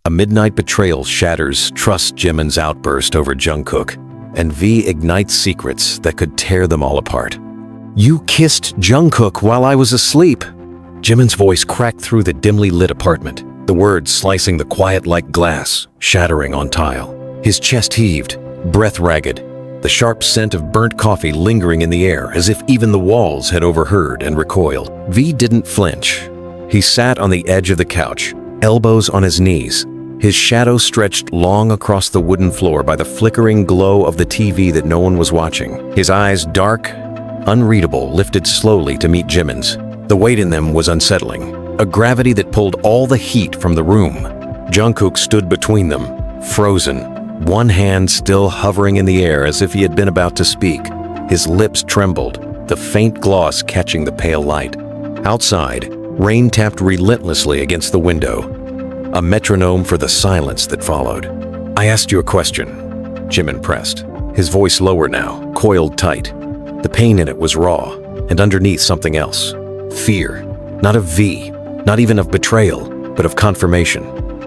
A midnight betrayal shatters trust Jimin's outburst over Jungkook, and V ignites secrets that could tear them all apart. "You kissed Jungkook while I was asleep." Jimin's voice cracked through the dimly lit apartment, the words slicing the quiet like glass, shattering on tile. His chest heaved, breath ragged, the sharp scent of burnt coffee lingering in the air as if even the walls had overheard and recoiled. V didn't flinch. He sat on the edge of the couch, elbows on his knees, his shadow stretched long across the wooden floor by the flickering glow of the TV that no one was watching. His eyes, dark, unreadable, lifted slowly to meet Jimin's. The weight in them was unsettling, a gravity that pulled all the heat from the room. Jungkook stood between them, frozen, one hand still hovering in the air as if he had been about to speak. His lips trembled, the faint gloss catching the pale light. Outside, rain tapped relentlessly against the window, a metronome for the silence that followed. "I asked you a question," Jimin pressed, his voice lower now, coiled tight. The pain in it was raw, and underneath something else. Fear, not of V, not even of betrayal, but of confirmation.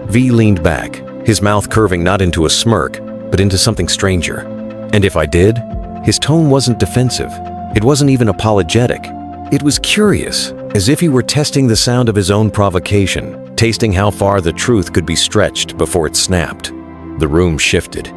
V leaned back, his mouth curving not into a smirk, but into something stranger. "And if I did?" His tone wasn't defensive. It wasn't even apologetic. It was curious, as if he were testing the sound of his own provocation, tasting how far the truth could be stretched before it snapped. The room shifted.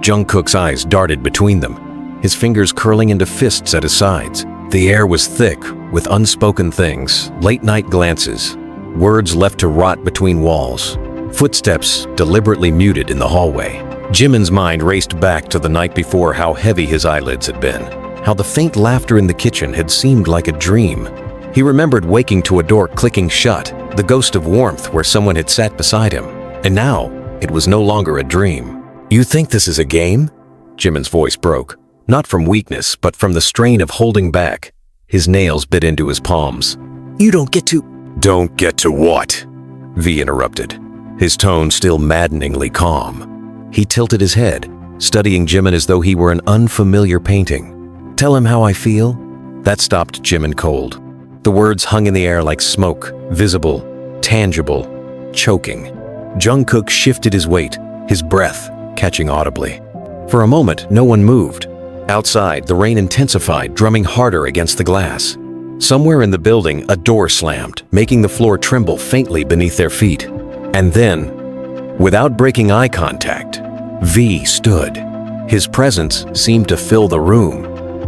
Jungkook's eyes darted between them, his fingers curling into fists at his sides. The air was thick with unspoken things, late-night glances, words left to rot between walls, footsteps deliberately muted in the hallway. Jimin's mind raced back to the night before, how heavy his eyelids had been, how the faint laughter in the kitchen had seemed like a dream. He remembered waking to a door clicking shut, the ghost of warmth where someone had sat beside him. And now, it was no longer a dream. "You think this is a game?" Jimin's voice broke, not from weakness, but from the strain of holding back. His nails bit into his palms. "You don't get to—" "Don't get to what?" V interrupted, his tone still maddeningly calm. He tilted his head, studying Jimin as though he were an unfamiliar painting. "Tell him how I feel?" That stopped Jimin cold. The words hung in the air like smoke, visible, tangible, choking. Jungkook shifted his weight, his breath catching audibly. For a moment, no one moved. Outside, the rain intensified, drumming harder against the glass. Somewhere in the building, a door slammed, making the floor tremble faintly beneath their feet. And then, without breaking eye contact, V stood. His presence seemed to fill the room,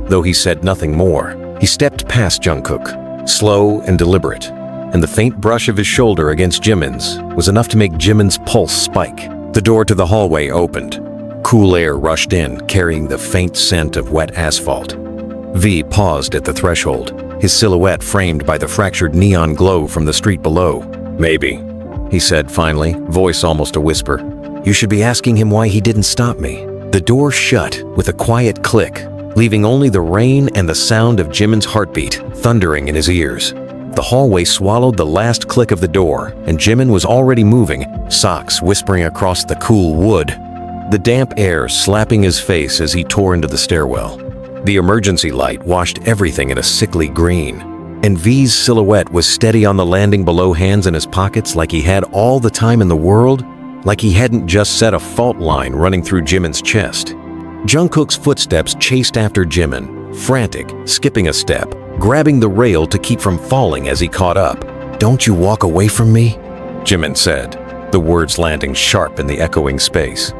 though he said nothing more. He stepped past Jungkook, slow and deliberate, and the faint brush of his shoulder against Jimin's was enough to make Jimin's pulse spike. The door to the hallway opened. Cool air rushed in, carrying the faint scent of wet asphalt. V paused at the threshold, his silhouette framed by the fractured neon glow from the street below. "Maybe," he said finally, voice almost a whisper. "You should be asking him why he didn't stop me." The door shut with a quiet click, leaving only the rain and the sound of Jimin's heartbeat thundering in his ears. The hallway swallowed the last click of the door, and Jimin was already moving, socks whispering across the cool wood, the damp air slapping his face as he tore into the stairwell. The emergency light washed everything in a sickly green, and V's silhouette was steady on the landing below, hands in his pockets like he had all the time in the world, like he hadn't just set a fault line running through Jimin's chest. Jungkook's footsteps chased after Jimin, frantic, skipping a step, grabbing the rail to keep from falling as he caught up. "Don't you walk away from me," Jimin said, the words landing sharp in the echoing space.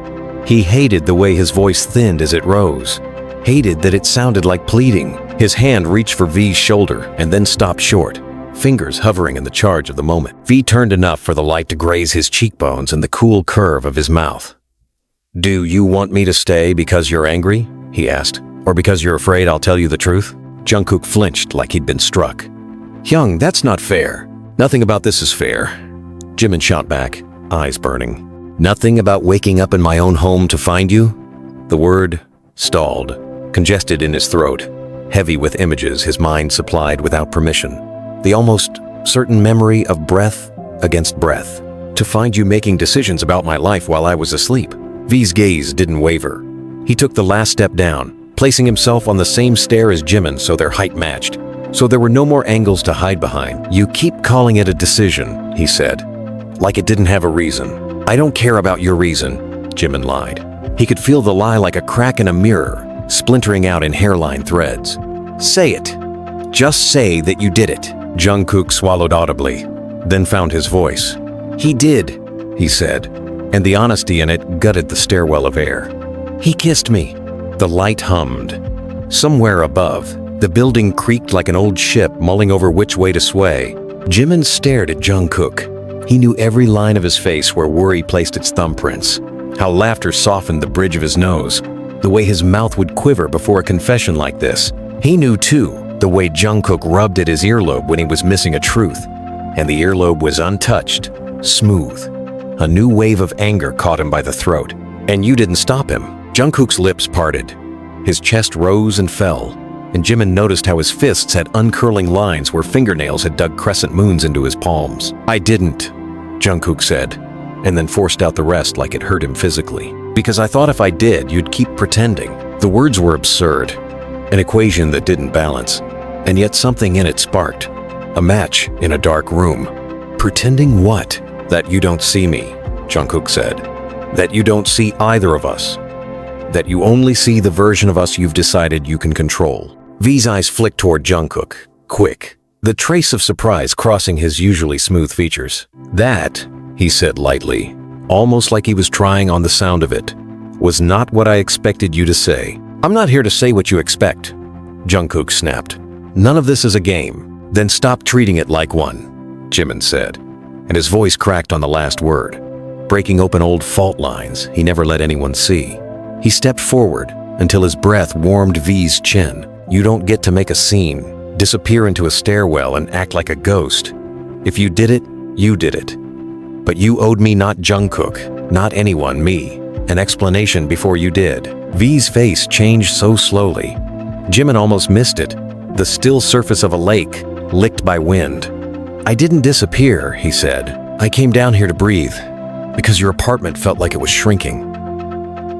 He hated the way his voice thinned as it rose, hated that it sounded like pleading. His hand reached for V's shoulder and then stopped short, fingers hovering in the charge of the moment. V turned enough for the light to graze his cheekbones and the cool curve of his mouth. "Do you want me to stay because you're angry?" he asked. "Or because you're afraid I'll tell you the truth?" Jungkook flinched like he'd been struck. "Hyung, that's not fair. Nothing about this is fair." Jimin shot back, eyes burning. "Nothing about waking up in my own home to find you?" The word stalled, congested in his throat, heavy with images his mind supplied without permission. The almost certain memory of breath against breath. "To find you making decisions about my life while I was asleep." V's gaze didn't waver. He took the last step down, placing himself on the same stair as Jimin so their height matched. So there were no more angles to hide behind. "You keep calling it a decision," he said, like it didn't have a reason. I don't care about your reason, Jimin lied. He could feel the lie like a crack in a mirror, splintering out in hairline threads. Say it. Just say that you did it. Jungkook swallowed audibly, then found his voice. He did, he said, and the honesty in it gutted the stairwell of air. He kissed me. The light hummed. Somewhere above, the building creaked like an old ship mulling over which way to sway. Jimin stared at Jungkook. He knew every line of his face where worry placed its thumbprints, how laughter softened the bridge of his nose, the way his mouth would quiver before a confession like this. He knew, too, the way Jungkook rubbed at his earlobe when he was missing a truth, and the earlobe was untouched, smooth. A new wave of anger caught him by the throat, and you didn't stop him. Jungkook's lips parted. His chest rose and fell, and Jimin noticed how his fists had uncurling lines where fingernails had dug crescent moons into his palms. I didn't, Jungkook said, and then forced out the rest like it hurt him physically. Because I thought if I did, you'd keep pretending. The words were absurd, an equation that didn't balance, and yet something in it sparked. A match in a dark room. Pretending what? That you don't see me, Jungkook said. That you don't see either of us. That you only see the version of us you've decided you can control. V's eyes flicked toward Jungkook, quick, the trace of surprise crossing his usually smooth features. That, he said lightly, almost like he was trying on the sound of it, was not what I expected you to say. I'm not here to say what you expect, Jungkook snapped. None of this is a game. Then stop treating it like one, Jimin said, and his voice cracked on the last word, breaking open old fault lines he never let anyone see. He stepped forward until his breath warmed V's chin. You don't get to make a scene, disappear into a stairwell and act like a ghost. If you did it, you did it. But you owed me, not Jungkook, not anyone, me, an explanation before you did. V's face changed so slowly. Jimin almost missed it, the still surface of a lake, licked by wind. I didn't disappear, he said. I came down here to breathe, because your apartment felt like it was shrinking.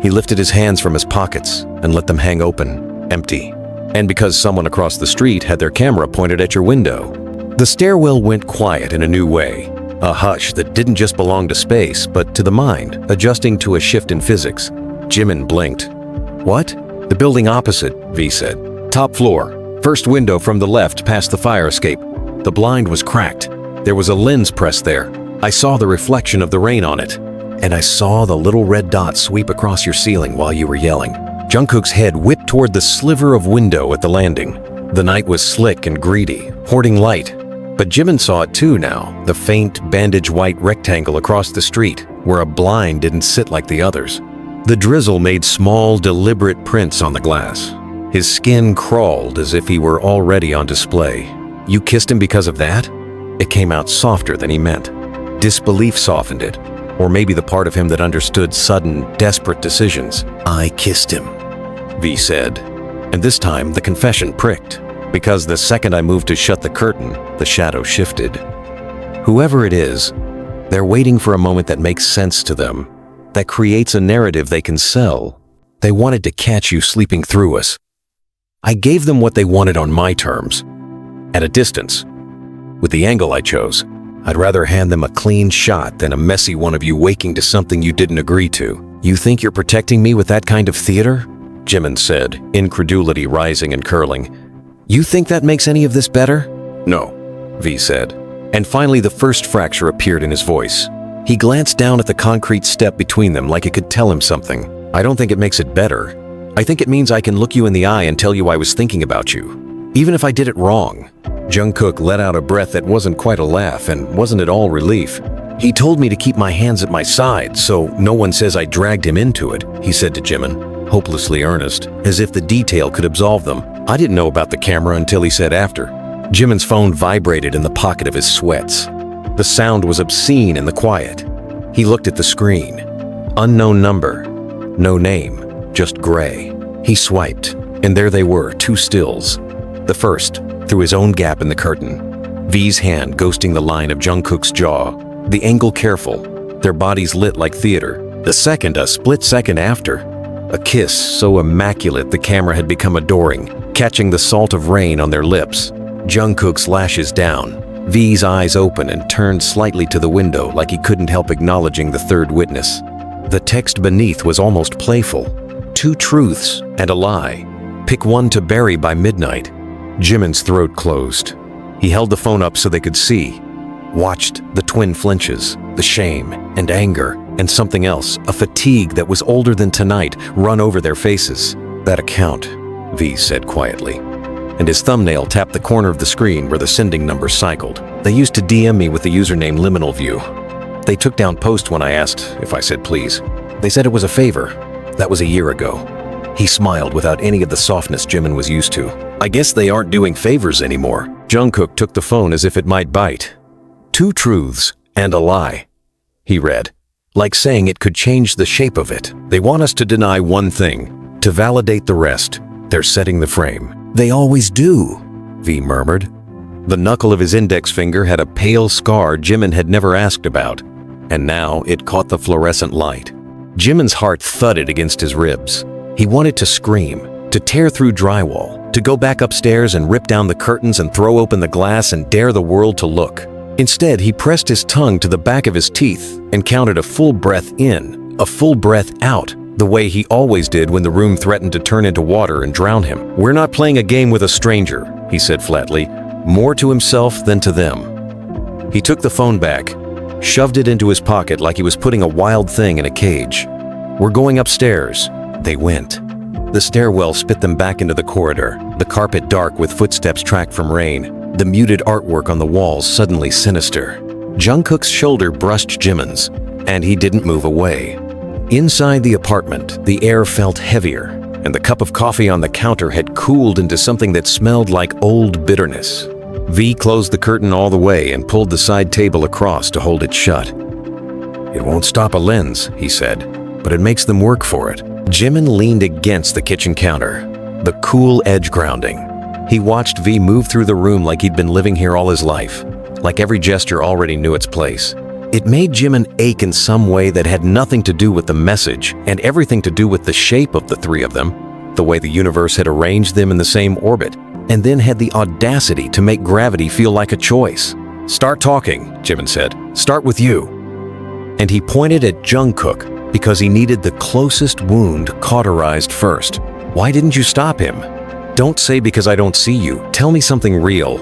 He lifted his hands from his pockets and let them hang open, empty. And because someone across the street had their camera pointed at your window. The stairwell went quiet in a new way, a hush that didn't just belong to space, but to the mind, adjusting to a shift in physics. Jimin blinked. What? The building opposite, V said. Top floor, first window from the left past the fire escape. The blind was cracked. There was a lens pressed there. I saw the reflection of the rain on it. And I saw the little red dot sweep across your ceiling while you were yelling. Jungkook's head whipped toward the sliver of window at the landing. The night was slick and greedy, hoarding light. But Jimin saw it too now, the faint, bandage-white rectangle across the street, where a blind didn't sit like the others. The drizzle made small, deliberate prints on the glass. His skin crawled as if he were already on display. You kissed him because of that? It came out softer than he meant. Disbelief softened it, or maybe the part of him that understood sudden, desperate decisions. I kissed him, V said, and this time the confession pricked, because the second I moved to shut the curtain, the shadow shifted. Whoever it is, they're waiting for a moment that makes sense to them, that creates a narrative they can sell. They wanted to catch you sleeping through us. I gave them what they wanted on my terms, at a distance. With the angle I chose, I'd rather hand them a clean shot than a messy one of you waking to something you didn't agree to. You think you're protecting me with that kind of theater? Jimin said, incredulity rising and curling. You think that makes any of this better? No, V said. And finally the first fracture appeared in his voice. He glanced down at the concrete step between them like it could tell him something. I don't think it makes it better. I think it means I can look you in the eye and tell you I was thinking about you, even if I did it wrong. Jungkook let out a breath that wasn't quite a laugh and wasn't at all relief. He told me to keep my hands at my side so no one says I dragged him into it, he said to Jimin, hopelessly earnest, as if the detail could absolve them. I didn't know about the camera until he said after. Jimin's phone vibrated in the pocket of his sweats. The sound was obscene in the quiet. He looked at the screen. Unknown number. No name. Just gray. He swiped, and there they were, two stills. The first, through his own gap in the curtain. V's hand ghosting the line of Jungkook's jaw. The angle careful. Their bodies lit like theater. The second, a split second after. A kiss so immaculate the camera had become adoring, catching the salt of rain on their lips. Jungkook's lashes down. V's eyes opened and turned slightly to the window like he couldn't help acknowledging the third witness. The text beneath was almost playful. 2 truths and a lie. Pick one to bury by midnight. Jimin's throat closed. He held the phone up so they could see. Watched the twin flinches, the shame and anger, and something else, a fatigue that was older than tonight, run over their faces. That account, V said quietly. And his thumbnail tapped the corner of the screen where the sending number cycled. They used to DM me with the username Liminal View. They took down post when I asked if I said please. They said it was a favor. That was a year ago. He smiled without any of the softness Jimin was used to. I guess they aren't doing favors anymore. Jungkook took the phone as if it might bite. 2 truths and a lie, he read, like saying it could change the shape of it. They want us to deny one thing, to validate the rest. They're setting the frame. They always do, V murmured. The knuckle of his index finger had a pale scar Jimin had never asked about, and now it caught the fluorescent light. Jimin's heart thudded against his ribs. He wanted to scream, to tear through drywall, to go back upstairs and rip down the curtains and throw open the glass and dare the world to look. Instead, he pressed his tongue to the back of his teeth and counted a full breath in, a full breath out, the way he always did when the room threatened to turn into water and drown him. We're not playing a game with a stranger, he said flatly, more to himself than to them. He took the phone back, shoved it into his pocket like he was putting a wild thing in a cage. We're going upstairs. They went. The stairwell spit them back into the corridor, the carpet dark with footsteps tracked from rain. The muted artwork on the walls suddenly sinister. Jungkook's shoulder brushed Jimin's, and he didn't move away. Inside the apartment, the air felt heavier, and the cup of coffee on the counter had cooled into something that smelled like old bitterness. V closed the curtain all the way and pulled the side table across to hold it shut. It won't stop a lens, he said, but it makes them work for it. Jimin leaned against the kitchen counter, the cool edge grounding. He watched V move through the room like he'd been living here all his life, like every gesture already knew its place. It made Jimin ache in some way that had nothing to do with the message and everything to do with the shape of the 3 of them, the way the universe had arranged them in the same orbit, and then had the audacity to make gravity feel like a choice. Start talking, Jimin said. Start with you. And he pointed at Jungkook because he needed the closest wound cauterized first. Why didn't you stop him? Don't say because I don't see you. Tell me something real.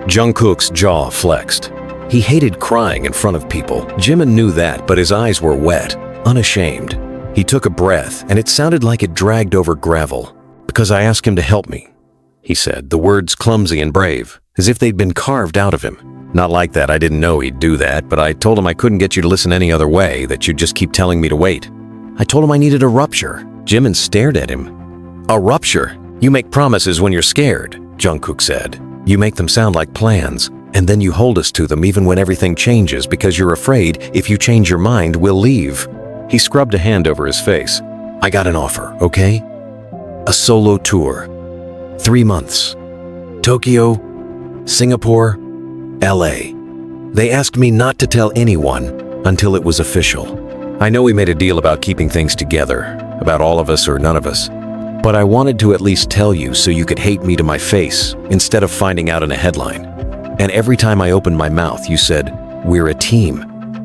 Jungkook's jaw flexed. He hated crying in front of people. Jimin knew that, but his eyes were wet, unashamed. He took a breath, and it sounded like it dragged over gravel. Because I asked him to help me, he said, the words clumsy and brave, as if they'd been carved out of him. Not like that, I didn't know he'd do that, but I told him I couldn't get you to listen any other way, that you'd just keep telling me to wait. I told him I needed a rupture. Jimin stared at him. A rupture? You make promises when you're scared, Jungkook said. You make them sound like plans, and then you hold us to them even when everything changes because you're afraid if you change your mind, we'll leave. He scrubbed a hand over his face. I got an offer, okay? A solo tour. 3 months. Tokyo, Singapore, LA. They asked me not to tell anyone until it was official. I know we made a deal about keeping things together, about all of us or none of us. But I wanted to at least tell you so you could hate me to my face instead of finding out in a headline. And every time I opened my mouth, you said, we're a team.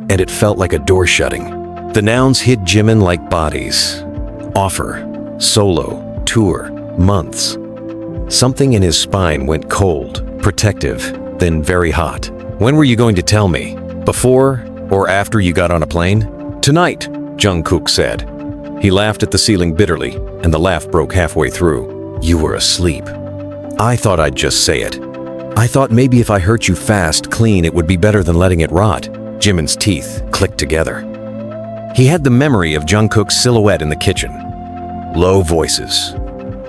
And it felt like a door shutting. The nouns hit Jimin like bodies. Offer, solo, tour, months. Something in his spine went cold, protective, then very hot. When were you going to tell me? Before or after you got on a plane? Tonight, Jungkook said. He laughed at the ceiling bitterly, and the laugh broke halfway through. You were asleep. I thought I'd just say it. I thought maybe if I hurt you fast, clean, it would be better than letting it rot. Jimin's teeth clicked together. He had the memory of Jungkook's silhouette in the kitchen. Low voices.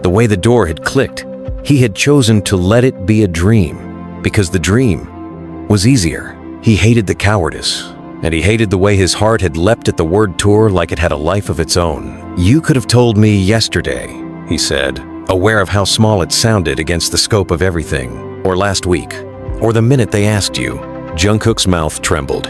The way the door had clicked, he had chosen to let it be a dream, because the dream was easier. He hated the cowardice. And he hated the way his heart had leapt at the word tour like it had a life of its own. You could have told me yesterday, he said, aware of how small it sounded against the scope of everything. Or last week. Or the minute they asked you. Jungkook's mouth trembled.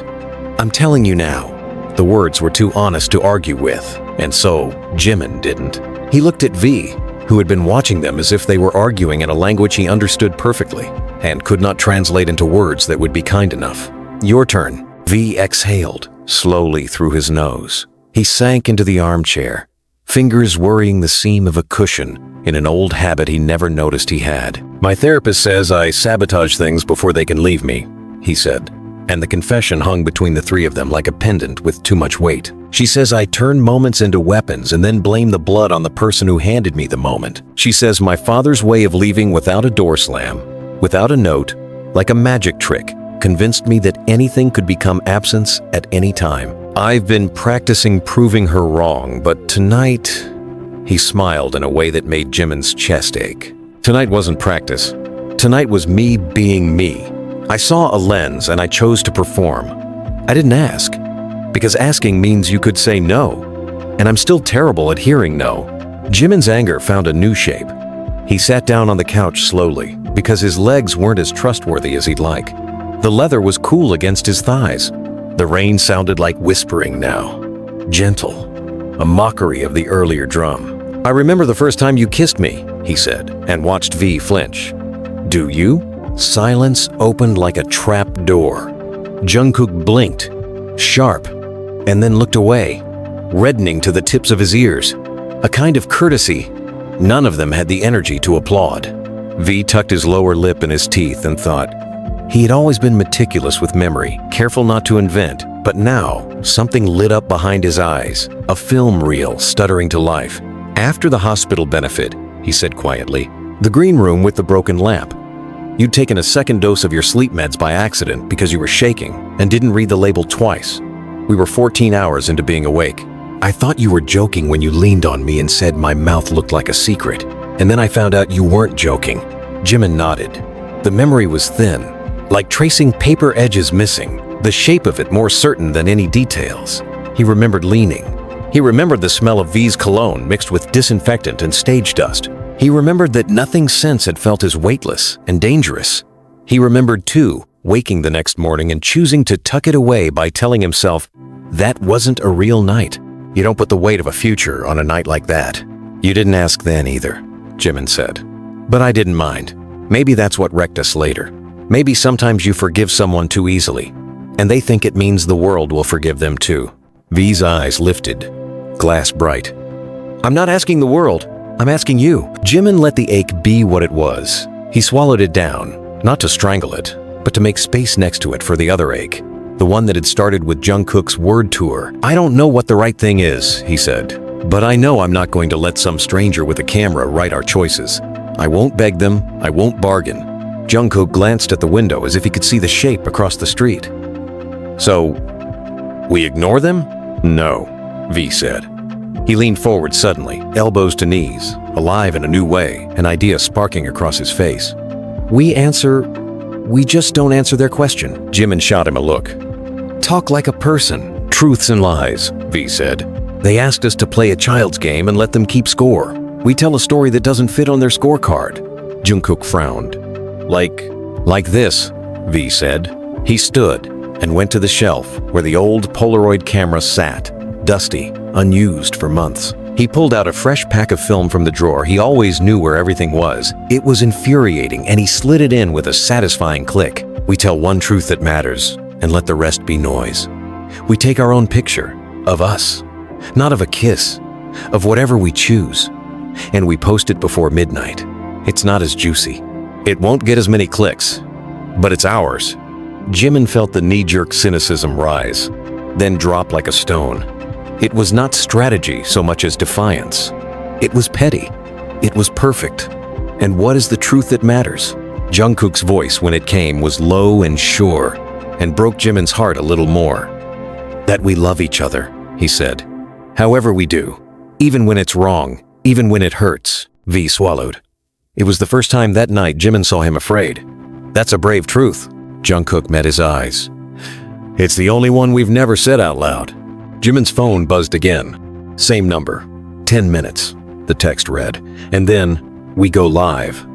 I'm telling you now. The words were too honest to argue with, and so Jimin didn't. He looked at V, who had been watching them as if they were arguing in a language he understood perfectly and could not translate into words that would be kind enough. "Your turn." V exhaled slowly through his nose. He sank into the armchair, fingers worrying the seam of a cushion in an old habit he never noticed he had. "My therapist says I sabotage things before they can leave me," he said, and the confession hung between the three of them like a pendant with too much weight. "She says I turn moments into weapons and then blame the blood on the person who handed me the moment. She says my father's way of leaving without a door slam, without a note, like a magic trick, convinced me that anything could become absence at any time. I've been practicing proving her wrong, but tonight..." He smiled in a way that made Jimin's chest ache. "Tonight wasn't practice. Tonight was me being me. I saw a lens and I chose to perform. I didn't ask, because asking means you could say no, and I'm still terrible at hearing no." Jimin's anger found a new shape. He sat down on the couch slowly, because his legs weren't as trustworthy as he'd like. The leather was cool against his thighs. The rain sounded like whispering now, gentle, a mockery of the earlier drum. "I remember the first time you kissed me," he said, and watched V flinch. "Do you?" Silence opened like a trap door. Jungkook blinked, sharp, and then looked away, reddening to the tips of his ears. A kind of courtesy. None of them had the energy to applaud. V tucked his lower lip in his teeth and thought. He had always been meticulous with memory, careful not to invent, but now something lit up behind his eyes, a film reel stuttering to life. "After the hospital benefit," he said quietly, "the green room with the broken lamp. You'd taken a second dose of your sleep meds by accident because you were shaking and didn't read the label twice. We were 14 hours into being awake. I thought you were joking when you leaned on me and said my mouth looked like a secret, and then I found out you weren't joking." Jimin nodded. The memory was thin, like tracing paper edges missing, the shape of it more certain than any details. He remembered leaning. He remembered the smell of V's cologne mixed with disinfectant and stage dust. He remembered that nothing since had felt as weightless and dangerous. He remembered, too, waking the next morning and choosing to tuck it away by telling himself, that wasn't a real night. You don't put the weight of a future on a night like that. "You didn't ask then either," Jimin said. "But I didn't mind. Maybe that's what wrecked us later. Maybe sometimes you forgive someone too easily, and they think it means the world will forgive them too." V's eyes lifted, glass bright. "I'm not asking the world. I'm asking you." Jimin let the ache be what it was. He swallowed it down, not to strangle it, but to make space next to it for the other ache, the one that had started with Jungkook's word tour. "I don't know what the right thing is," he said, "but I know I'm not going to let some stranger with a camera write our choices. I won't beg them, I won't bargain." Jungkook glanced at the window as if he could see the shape across the street. "So, we ignore them?" "No," V said. He leaned forward suddenly, elbows to knees, alive in a new way, an idea sparking across his face. We just don't answer their question." Jimin shot him a look. "Talk like a person." "Truths and lies," V said. "They asked us to play a child's game and let them keep score. We tell a story that doesn't fit on their scorecard." Jungkook frowned. Like this," V said. He stood and went to the shelf where the old Polaroid camera sat, dusty, unused for months. He pulled out a fresh pack of film from the drawer. He always knew where everything was. It was infuriating, and he slid it in with a satisfying click. "We tell one truth that matters and let the rest be noise. We take our own picture of us, not of a kiss, of whatever we choose, and we post it before midnight. It's not as juicy. It won't get as many clicks, but it's ours." Jimin felt the knee-jerk cynicism rise, then drop like a stone. It was not strategy so much as defiance. It was petty. It was perfect. And what is the truth that matters? Jungkook's voice, when it came, was low and sure, and broke Jimin's heart a little more. "That we love each other," he said. "However we do. Even when it's wrong. Even when it hurts." V swallowed. It was the first time that night Jimin saw him afraid. "That's a brave truth." Jungkook met his eyes. "It's the only one we've never said out loud." Jimin's phone buzzed again. Same number. 10 minutes, the text read. And then, "We go live."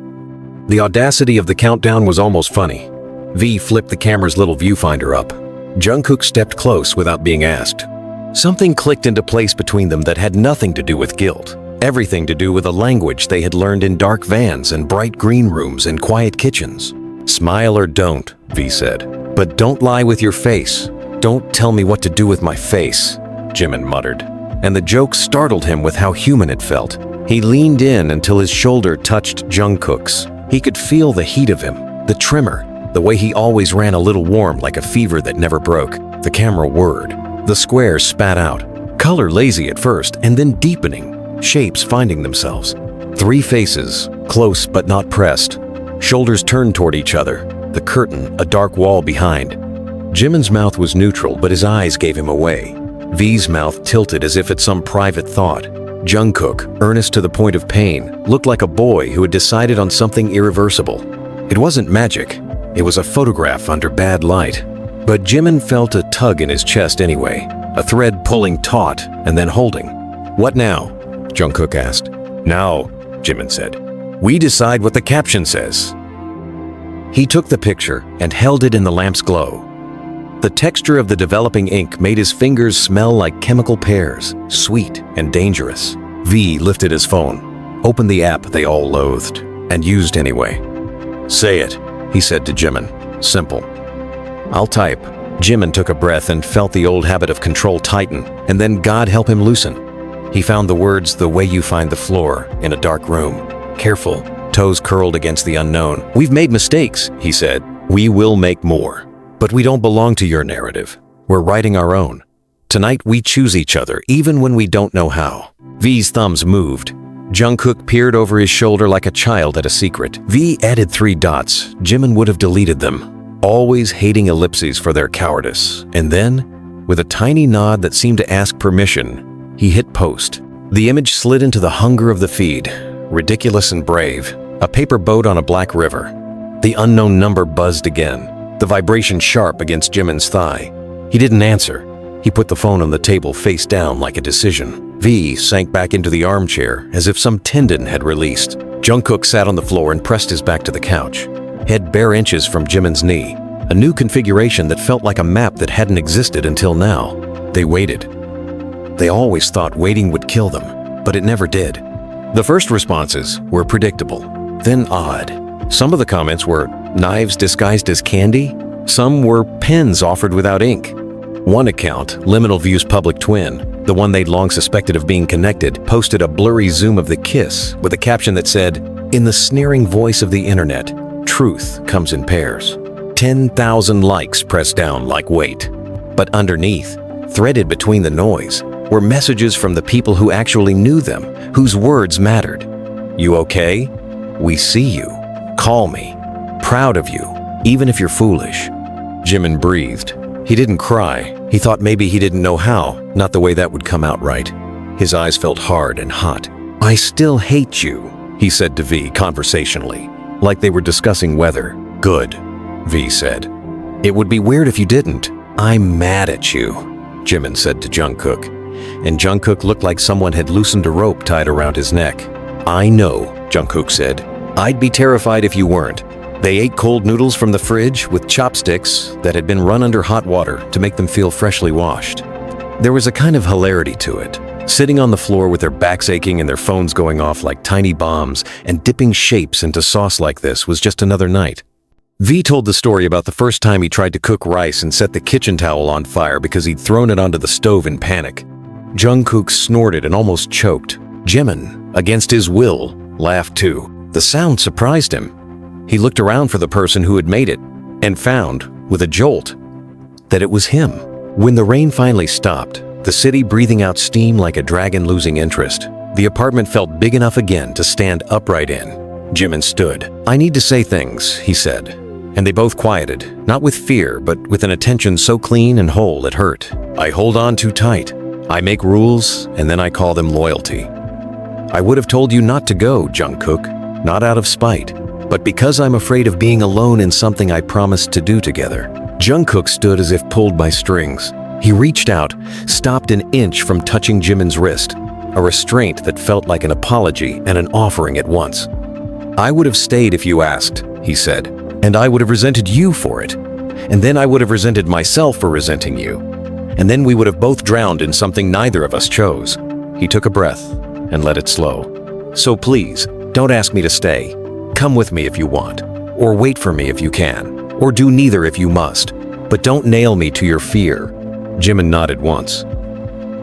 The audacity of the countdown was almost funny. V flipped the camera's little viewfinder up. Jungkook stepped close without being asked. Something clicked into place between them that had nothing to do with guilt. Everything to do with a language they had learned in dark vans and bright green rooms and quiet kitchens. "Smile or don't," V said. "But don't lie with your face. Don't tell me what to do with my face," Jimin muttered. And the joke startled him with how human it felt. He leaned in until his shoulder touched Jungkook's. He could feel the heat of him, the tremor, the way he always ran a little warm like a fever that never broke. The camera whirred. The squares spat out. Color lazy at first, and then deepening, shapes finding themselves. 3 faces, close but not pressed. Shoulders turned toward each other. The curtain, a dark wall behind. Jimin's mouth was neutral, but his eyes gave him away. V's mouth tilted as if at some private thought. Jungkook, earnest to the point of pain, looked like a boy who had decided on something irreversible. It wasn't magic. It was a photograph under bad light. But Jimin felt a tug in his chest anyway, a thread pulling taut and then holding. "What now?" Jungkook asked. "Now," Jimin said, "we decide what the caption says." He took the picture and held it in the lamp's glow. The texture of the developing ink made his fingers smell like chemical pears, sweet and dangerous. V lifted his phone, opened the app they all loathed, and used anyway. "Say it," he said to Jimin. "Simple." "I'll type." Jimin took a breath and felt the old habit of control tighten, and then God help him loosen. He found the words the way you find the floor in a dark room. Careful, toes curled against the unknown. "We've made mistakes," he said. "We will make more. But we don't belong to your narrative. We're writing our own. Tonight we choose each other, even when we don't know how." V's thumbs moved. Jungkook peered over his shoulder like a child at a secret. V added 3 dots. Jimin would have deleted them, always hating ellipses for their cowardice. And then, with a tiny nod that seemed to ask permission, he hit post. The image slid into the hunger of the feed, ridiculous and brave. A paper boat on a black river. The unknown number buzzed again, the vibration sharp against Jimin's thigh. He didn't answer. He put the phone on the table face down like a decision. V sank back into the armchair as if some tendon had released. Jungkook sat on the floor and pressed his back to the couch, head bare inches from Jimin's knee, a new configuration that felt like a map that hadn't existed until now. They waited. They always thought waiting would kill them, but it never did. The first responses were predictable, then odd. Some of the comments were knives disguised as candy. Some were pens offered without ink. One account, Liminal View's public twin, the one they'd long suspected of being connected, posted a blurry zoom of the kiss with a caption that said, "In the sneering voice of the internet, truth comes in pairs." 10,000 likes pressed down like weight. But underneath, threaded between the noise, were messages from the people who actually knew them, whose words mattered. "You okay? We see you. Call me. Proud of you, even if you're foolish." Jimin breathed. He didn't cry. He thought maybe he didn't know how, not the way that would come out right. His eyes felt hard and hot. "I still hate you," he said to V conversationally, like they were discussing weather. "Good," V said. "It would be weird if you didn't." "I'm mad at you," Jimin said to Jungkook. And Jungkook looked like someone had loosened a rope tied around his neck. "I know," Jungkook said. "I'd be terrified if you weren't." They ate cold noodles from the fridge with chopsticks that had been run under hot water to make them feel freshly washed. There was a kind of hilarity to it. Sitting on the floor with their backs aching and their phones going off like tiny bombs and dipping shapes into sauce like this was just another night. V told the story about the first time he tried to cook rice and set the kitchen towel on fire because he'd thrown it onto the stove in panic. Jungkook snorted and almost choked. Jimin, against his will, laughed too. The sound surprised him. He looked around for the person who had made it and found, with a jolt, that it was him. When the rain finally stopped, the city breathing out steam like a dragon losing interest, the apartment felt big enough again to stand upright in. Jimin stood. "I need to say things," he said. And they both quieted, not with fear, but with an attention so clean and whole it hurt. "I hold on too tight. I make rules, and then I call them loyalty. I would have told you not to go, Jungkook, not out of spite, but because I'm afraid of being alone in something I promised to do together." Jungkook stood as if pulled by strings. He reached out, stopped an inch from touching Jimin's wrist, a restraint that felt like an apology and an offering at once. "I would have stayed if you asked," he said, "and I would have resented you for it. And then I would have resented myself for resenting you. And then we would have both drowned in something neither of us chose." He took a breath, and let it slow. So please, don't ask me to stay. Come with me if you want, or wait for me if you can, or do neither if you must, but don't nail me to your fear. Jimin nodded once.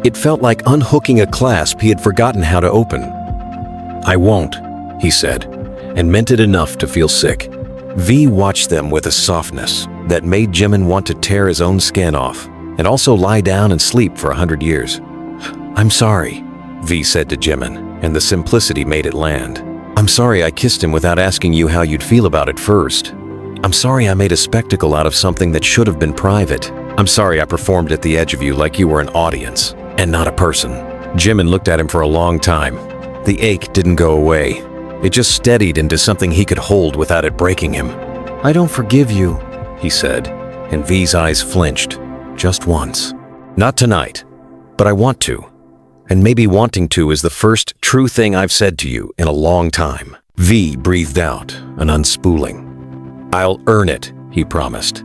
It felt like unhooking a clasp he had forgotten how to open. I won't, he said, and meant it enough to feel sick. V watched them with a softness that made Jimin want to tear his own skin off and also lie down and sleep for 100 years. I'm sorry, V said to Jimin, and the simplicity made it land. I'm sorry I kissed him without asking you how you'd feel about it first. I'm sorry I made a spectacle out of something that should have been private. I'm sorry I performed at the edge of you like you were an audience and not a person. Jimin looked at him for a long time. The ache didn't go away. It just steadied into something he could hold without it breaking him. I don't forgive you, he said, and V's eyes flinched, just once. Not tonight, but I want to. And maybe wanting to is the first true thing I've said to you in a long time. V breathed out, an unspooling. I'll earn it, he promised.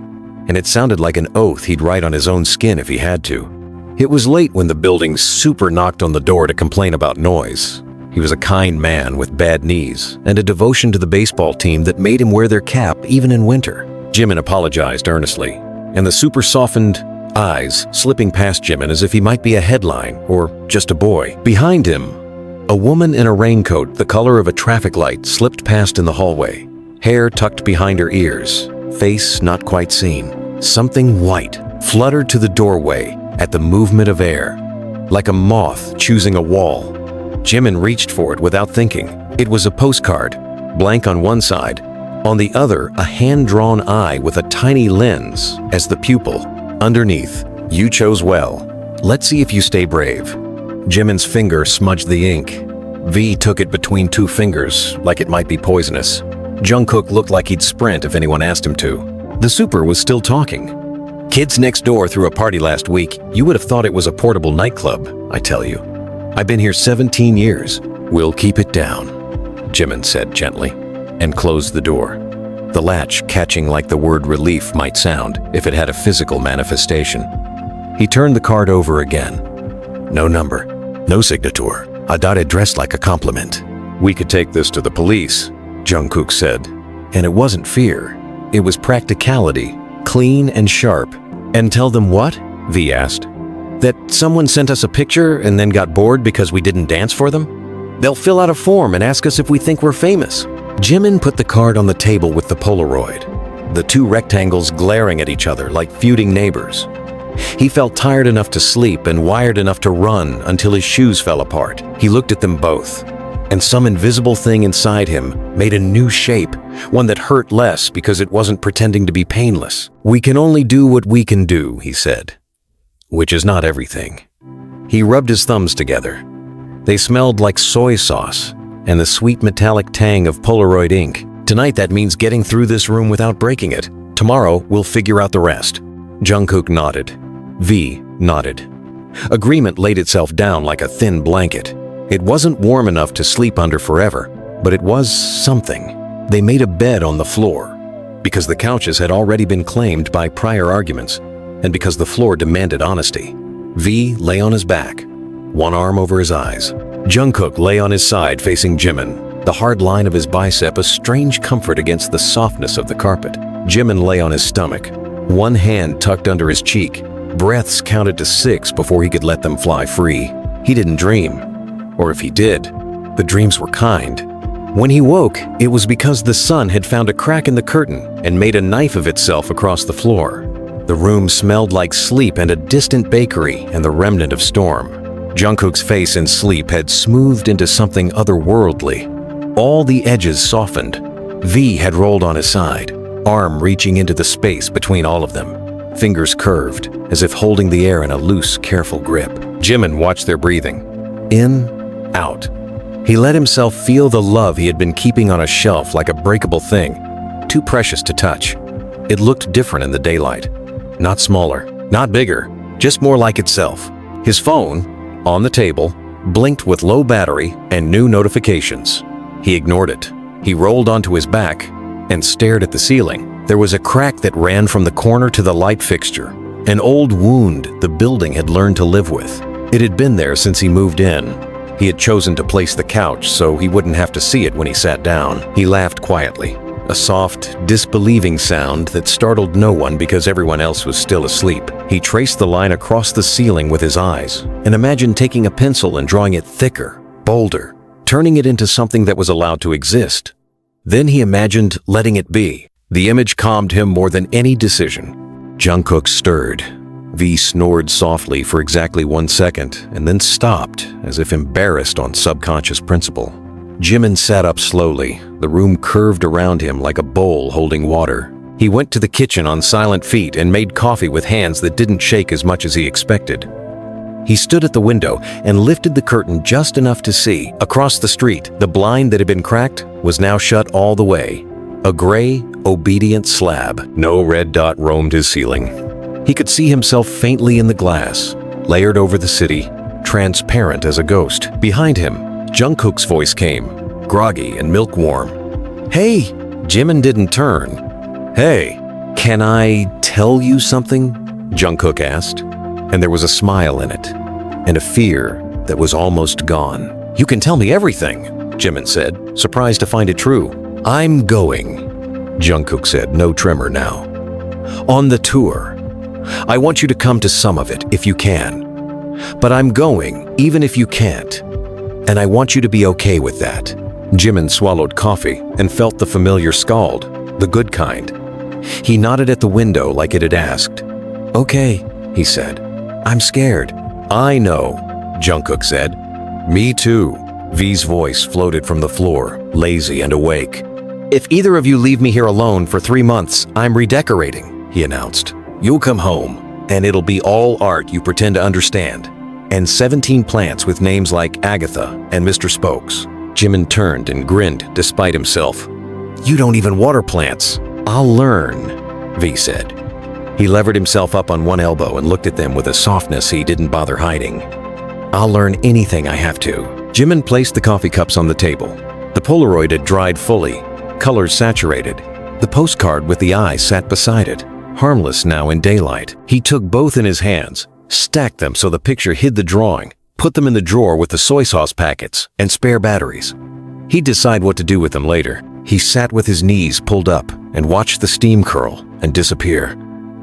And it sounded like an oath he'd write on his own skin if he had to. It was late when the building's super knocked on the door to complain about noise. He was a kind man with bad knees and a devotion to the baseball team that made him wear their cap even in winter. Jimin apologized earnestly, and the super softened eyes slipping past Jimin as if he might be a headline or just a boy. Behind him, a woman in a raincoat the color of a traffic light slipped past in the hallway, hair tucked behind her ears, face not quite seen. Something white fluttered to the doorway at the movement of air, like a moth choosing a wall. Jimin reached for it without thinking. It was a postcard, blank on one side. On the other, a hand-drawn eye with a tiny lens as the pupil. Underneath, you chose well. Let's see if you stay brave. Jimin's finger smudged the ink. V took it between two fingers, like it might be poisonous. Jungkook looked like he'd sprint if anyone asked him to. The super was still talking. Kids next door threw a party last week. You would have thought it was a portable nightclub, I tell you. I've been here 17 years. We'll keep it down, Jimin said gently, and closed the door. The latch catching like the word relief might sound if it had a physical manifestation. He turned the card over again. No number, no signature. I thought it dressed like a compliment. We could take this to the police, Jungkook said. And it wasn't fear. It was practicality, clean and sharp. And tell them what? V asked. That someone sent us a picture and then got bored because we didn't dance for them? They'll fill out a form and ask us if we think we're famous. Jimin put the card on the table with the Polaroid, the two rectangles glaring at each other like feuding neighbors. He felt tired enough to sleep and wired enough to run until his shoes fell apart. He looked at them both, and some invisible thing inside him made a new shape, one that hurt less because it wasn't pretending to be painless. We can only do what we can do, he said. Which is not everything. He rubbed his thumbs together. They smelled like soy sauce and the sweet metallic tang of Polaroid ink. Tonight that means getting through this room without breaking it. Tomorrow we'll figure out the rest. Jungkook nodded. V nodded. Agreement laid itself down like a thin blanket. It wasn't warm enough to sleep under forever, but it was something. They made a bed on the floor because the couches had already been claimed by prior arguments, and because the floor demanded honesty. V lay on his back, one arm over his eyes. Jungkook lay on his side facing Jimin, the hard line of his bicep a strange comfort against the softness of the carpet. Jimin lay on his stomach, one hand tucked under his cheek. Breaths counted to 6 before he could let them fly free. He didn't dream, or if he did, the dreams were kind. When he woke, it was because the sun had found a crack in the curtain and made a knife of itself across the floor. The room smelled like sleep and a distant bakery and the remnant of storm. Jungkook's face in sleep had smoothed into something otherworldly. All the edges softened. V had rolled on his side, arm reaching into the space between all of them, fingers curved, as if holding the air in a loose, careful grip. Jimin watched their breathing. In, out. He let himself feel the love he had been keeping on a shelf like a breakable thing, too precious to touch. It looked different in the daylight. Not smaller, not bigger, just more like itself. His phone, on the table, blinked with low battery and new notifications. He ignored it. He rolled onto his back and stared at the ceiling. There was a crack that ran from the corner to the light fixture, an old wound the building had learned to live with. It had been there since he moved in. He had chosen to place the couch so he wouldn't have to see it when he sat down. He laughed quietly, a soft, disbelieving sound that startled no one because everyone else was still asleep. He traced the line across the ceiling with his eyes and imagined taking a pencil and drawing it thicker, bolder, turning it into something that was allowed to exist. Then he imagined letting it be. The image calmed him more than any decision. Jungkook stirred. V snored softly for exactly 1 second and then stopped, as if embarrassed on subconscious principle. Jimin sat up slowly, the room curved around him like a bowl holding water. He went to the kitchen on silent feet and made coffee with hands that didn't shake as much as he expected. He stood at the window and lifted the curtain just enough to see. Across the street, the blind that had been cracked was now shut all the way. A gray, obedient slab. No red dot roamed his ceiling. He could see himself faintly in the glass, layered over the city, transparent as a ghost. Behind him, Jungkook's voice came, groggy and milk-warm. "Hey!" Jimin didn't turn. "Hey, can I tell you something?" Jungkook asked, and there was a smile in it, and a fear that was almost gone. "You can tell me everything," Jimin said, surprised to find it true. "I'm going," Jungkook said, no tremor now. "On the tour. I want you to come to some of it if you can. But I'm going, even if you can't. And I want you to be okay with that." Jimin swallowed coffee and felt the familiar scald, the good kind. He nodded at the window like it had asked. "Okay," he said. "I'm scared." "I know," Jungkook said. "Me too." V's voice floated from the floor, lazy and awake. "If either of you leave me here alone for 3 months, I'm redecorating," he announced. "You'll come home, and it'll be all art you pretend to understand. And 17 plants with names like Agatha and Mr. Spokes." Jimin turned and grinned despite himself. "You don't even water plants." "I'll learn," V said. He levered himself up on one elbow and looked at them with a softness he didn't bother hiding. "I'll learn anything I have to." Jimin placed the coffee cups on the table. The Polaroid had dried fully, colors saturated. The postcard with the eye sat beside it, harmless now in daylight. He took both in his hands, stacked them so the picture hid the drawing, put them in the drawer with the soy sauce packets and spare batteries. He'd decide what to do with them later. He sat with his knees pulled up and watched the steam curl and disappear.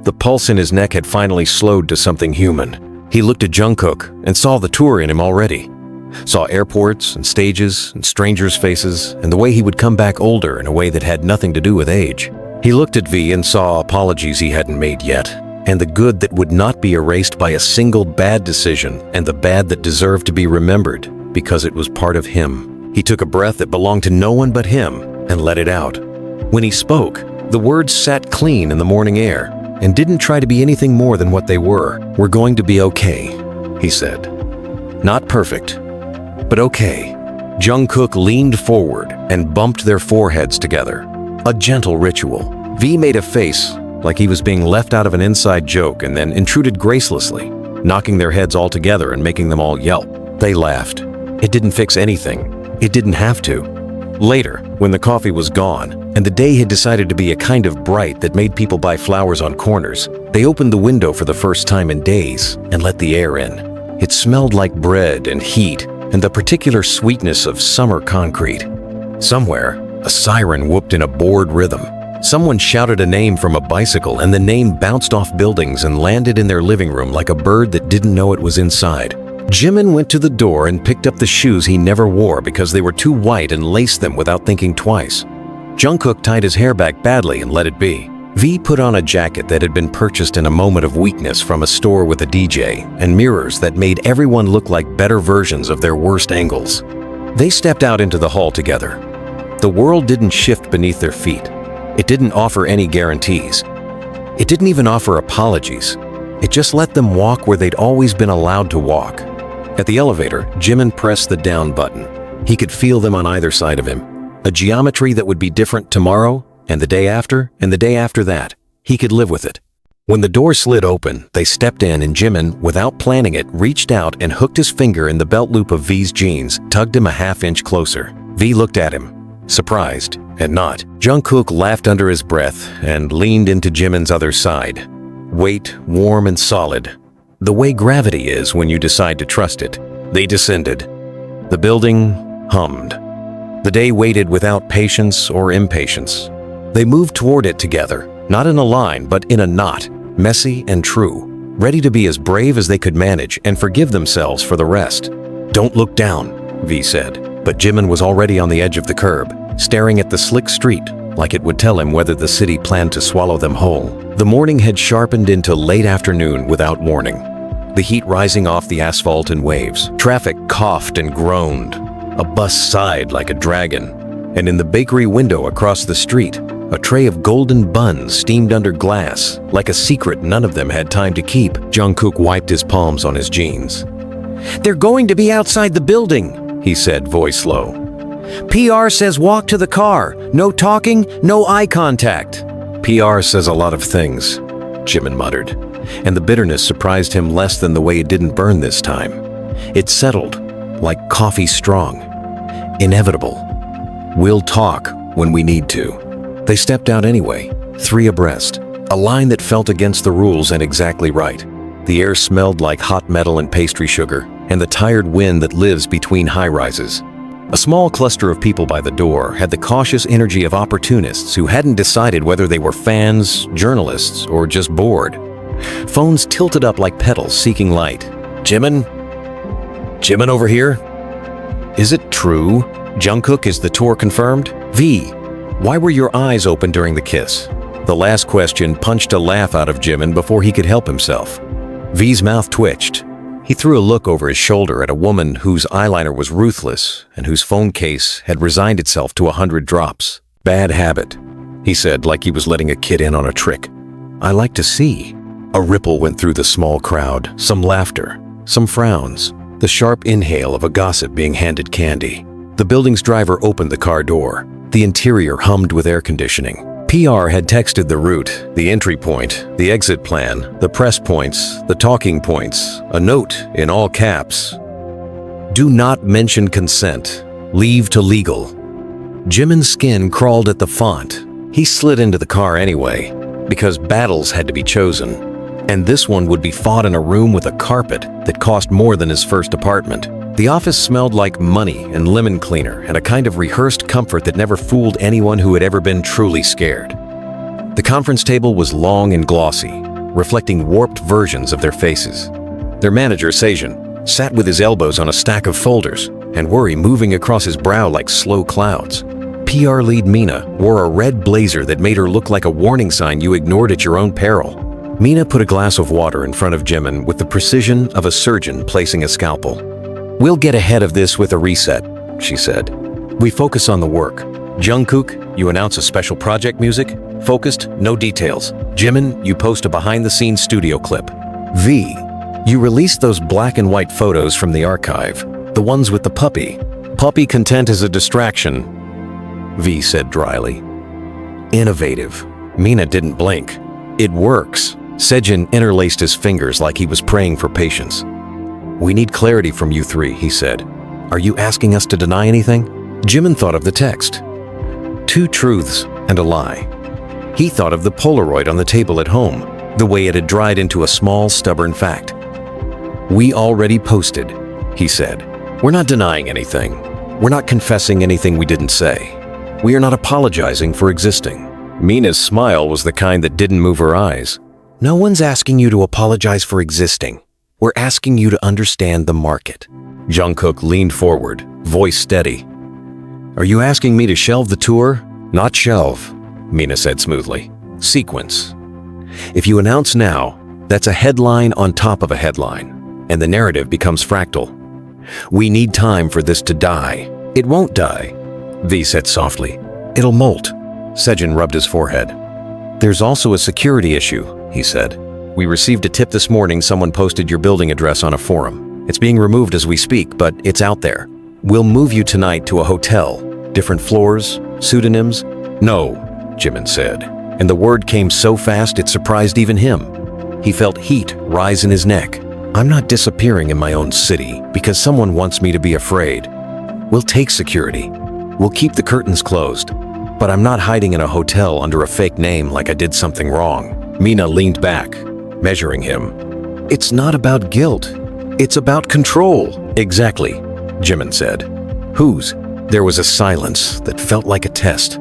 The pulse in his neck had finally slowed to something human. He looked at Jungkook and saw the tour in him already. Saw airports and stages and strangers' faces and the way he would come back older in a way that had nothing to do with age. He looked at V and saw apologies he hadn't made yet, and the good that would not be erased by a single bad decision, and the bad that deserved to be remembered because it was part of him. He took a breath that belonged to no one but him and let it out. When he spoke, the words sat clean in the morning air and didn't try to be anything more than what they were. "We're going to be okay," he said. "Not perfect, but okay." Jungkook leaned forward and bumped their foreheads together. A gentle ritual. V made a face like he was being left out of an inside joke and then intruded gracelessly, knocking their heads all together and making them all yelp. They laughed. It didn't fix anything. It didn't have to. Later, when the coffee was gone and the day had decided to be a kind of bright that made people buy flowers on corners, they opened the window for the first time in days and let the air in. It smelled like bread and heat and the particular sweetness of summer concrete. Somewhere, a siren whooped in a bored rhythm. Someone shouted a name from a bicycle and the name bounced off buildings and landed in their living room like a bird that didn't know it was inside. Jimin went to the door and picked up the shoes he never wore because they were too white and laced them without thinking twice. Jungkook tied his hair back badly and let it be. V put on a jacket that had been purchased in a moment of weakness from a store with a DJ and mirrors that made everyone look like better versions of their worst angles. They stepped out into the hall together. The world didn't shift beneath their feet. It didn't offer any guarantees. It didn't even offer apologies. It just let them walk where they'd always been allowed to walk. At the elevator, Jimin pressed the down button. He could feel them on either side of him. A geometry that would be different tomorrow, and the day after, and the day after that. He could live with it. When the door slid open, they stepped in and Jimin, without planning it, reached out and hooked his finger in the belt loop of V's jeans, tugged him a half-inch closer. V looked at him, surprised and not. Jungkook laughed under his breath and leaned into Jimin's other side. Weight, warm and solid. The way gravity is when you decide to trust it. They descended. The building hummed. The day waited without patience or impatience. They moved toward it together, not in a line, but in a knot, messy and true, ready to be as brave as they could manage and forgive themselves for the rest. "Don't look down," V said, but Jimin was already on the edge of the curb, staring at the slick street, like it would tell him whether the city planned to swallow them whole. The morning had sharpened into late afternoon without warning. The heat rising off the asphalt in waves. Traffic coughed and groaned. A bus sighed like a dragon. And in the bakery window across the street, a tray of golden buns steamed under glass, like a secret none of them had time to keep. Jungkook wiped his palms on his jeans. "They're going to be outside the building," he said, voice low. "PR says walk to the car. No talking, no eye contact." "PR says a lot of things," Jimin muttered, and the bitterness surprised him less than the way it didn't burn this time. It settled, like coffee strong. Inevitable. "We'll talk when we need to." They stepped out anyway, three abreast, a line that felt against the rules and exactly right. The air smelled like hot metal and pastry sugar, and the tired wind that lives between high-rises. A small cluster of people by the door had the cautious energy of opportunists who hadn't decided whether they were fans, journalists, or just bored. Phones tilted up like petals seeking light. "Jimin? Jimin over here? Is it true? Jungkook, is the tour confirmed? V, why were your eyes open during the kiss?" The last question punched a laugh out of Jimin before he could help himself. V's mouth twitched. He threw a look over his shoulder at a woman whose eyeliner was ruthless and whose phone case had resigned itself to 100 drops. "Bad habit," he said, like he was letting a kid in on a trick. "I like to see." A ripple went through the small crowd, some laughter, some frowns, the sharp inhale of a gossip being handed candy. The building's driver opened the car door. The interior hummed with air conditioning. PR had texted the route, the entry point, the exit plan, the press points, the talking points, a note in all caps. "Do not mention consent. Leave to legal." Jimin's skin crawled at the font. He slid into the car anyway, because battles had to be chosen. And this one would be fought in a room with a carpet that cost more than his first apartment. The office smelled like money and lemon cleaner and a kind of rehearsed comfort that never fooled anyone who had ever been truly scared. The conference table was long and glossy, reflecting warped versions of their faces. Their manager, Sejin, sat with his elbows on a stack of folders and worry moving across his brow like slow clouds. PR lead Mina wore a red blazer that made her look like a warning sign you ignored at your own peril. Mina put a glass of water in front of Jimin with the precision of a surgeon placing a scalpel. "We'll get ahead of this with a reset," she said. "We focus on the work. Jungkook, you announce a special project music. Focused, no details. Jimin, you post a behind-the-scenes studio clip. V, you release those black and white photos from the archive, the ones with the puppy. Puppy content is a distraction," V said dryly. "Innovative." Mina didn't blink. "It works." Sejin interlaced his fingers like he was praying for patience. "We need clarity from you three," he said. "Are you asking us to deny anything?" Jimin thought of the text. 2 truths and a lie. He thought of the Polaroid on the table at home, the way it had dried into a small, stubborn fact. "We already posted," he said. "We're not denying anything. We're not confessing anything we didn't say. We are not apologizing for existing." Mina's smile was the kind that didn't move her eyes. "No one's asking you to apologize for existing. We're asking you to understand the market." Jungkook leaned forward, voice steady. "Are you asking me to shelve the tour?" "Not shelve," Mina said smoothly. "Sequence. If you announce now, that's a headline on top of a headline, and the narrative becomes fractal. We need time for this to die." "It won't die," V said softly. "It'll molt." Sejin rubbed his forehead. "There's also a security issue," he said. "We received a tip this morning someone posted your building address on a forum. It's being removed as we speak, but it's out there. We'll move you tonight to a hotel. Different floors, pseudonyms." "No," Jimin said, and the word came so fast it surprised even him. He felt heat rise in his neck. "I'm not disappearing in my own city because someone wants me to be afraid. We'll take security. We'll keep the curtains closed. But I'm not hiding in a hotel under a fake name like I did something wrong." Mina leaned back, measuring him. "It's not about guilt. It's about control." "Exactly." Jimin said. Whose? There was a silence that felt like a test.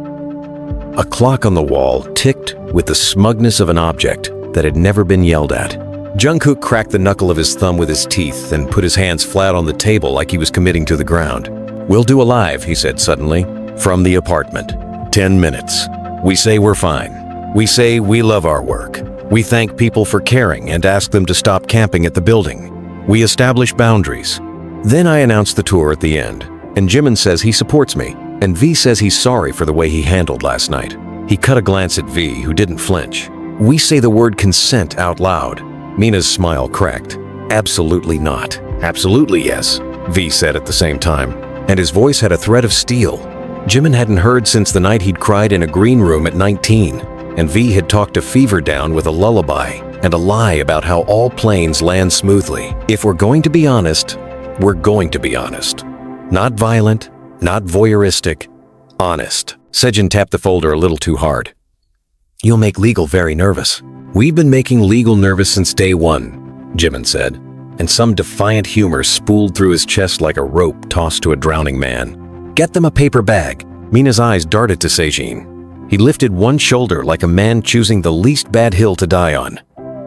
A clock on the wall ticked with the smugness of an object that had never been yelled at. Jungkook cracked the knuckle of his thumb with his teeth and put his hands flat on the table like he was committing to the ground. "We'll do a live," he said suddenly, "from the apartment. 10 minutes. We say we're fine. We say we love our work. We thank people for caring and ask them to stop camping at the building. We establish boundaries. Then I announce the tour at the end, and Jimin says he supports me, and V says he's sorry for the way he handled last night." He cut a glance at V, who didn't flinch. "We say the word consent out loud." Mina's smile cracked. "Absolutely not." "Absolutely yes," V said at the same time, and his voice had a thread of steel. Jimin hadn't heard since the night he'd cried in a green room at 19, and V had talked a fever down with a lullaby and a lie about how all planes land smoothly. "If we're going to be honest, we're going to be honest. Not violent, not voyeuristic, honest." Sejin tapped the folder a little too hard. "You'll make legal very nervous." "We've been making legal nervous since day one," Jimin said, and some defiant humor spooled through his chest like a rope tossed to a drowning man. "Get them a paper bag." Mina's eyes darted to Sejin. He lifted one shoulder like a man choosing the least bad hill to die on.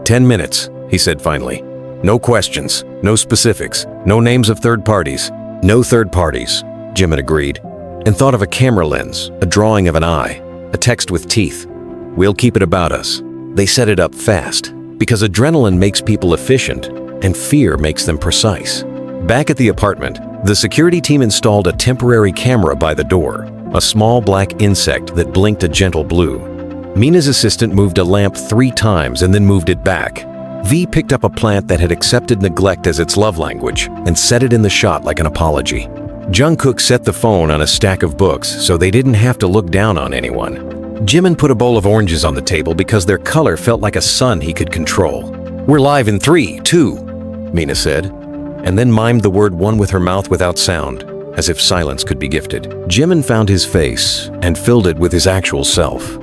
10 minutes, he said finally. "No questions, no specifics, no names of third parties." "No third parties," Jimin agreed, and thought of a camera lens, a drawing of an eye, a text with teeth. "We'll keep it about us." They set it up fast, because adrenaline makes people efficient, and fear makes them precise. Back at the apartment, the security team installed a temporary camera by the door, a small black insect that blinked a gentle blue. Mina's assistant moved a lamp 3 times and then moved it back. V picked up a plant that had accepted neglect as its love language and set it in the shot like an apology. Jungkook set the phone on a stack of books so they didn't have to look down on anyone. Jimin put a bowl of oranges on the table because their color felt like a sun he could control. "We're live in 3, 2, Mina said, and then mimed the word one with her mouth without sound, as if silence could be gifted. Jimin found his face and filled it with his actual self.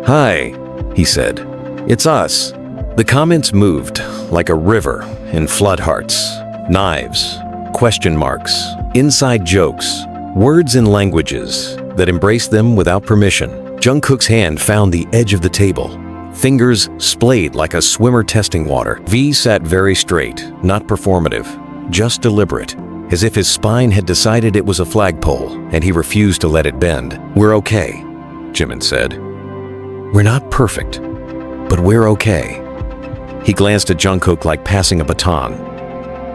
"Hi," he said. "It's us." The comments moved like a river in flood hearts. Knives, question marks, inside jokes, words and languages that embraced them without permission. Jungkook's hand found the edge of the table. Fingers splayed like a swimmer testing water. V sat very straight, not performative, just deliberate, as if his spine had decided it was a flagpole and he refused to let it bend. "We're okay," Jimin said. "We're not perfect, but we're okay." He glanced at Jungkook like passing a baton.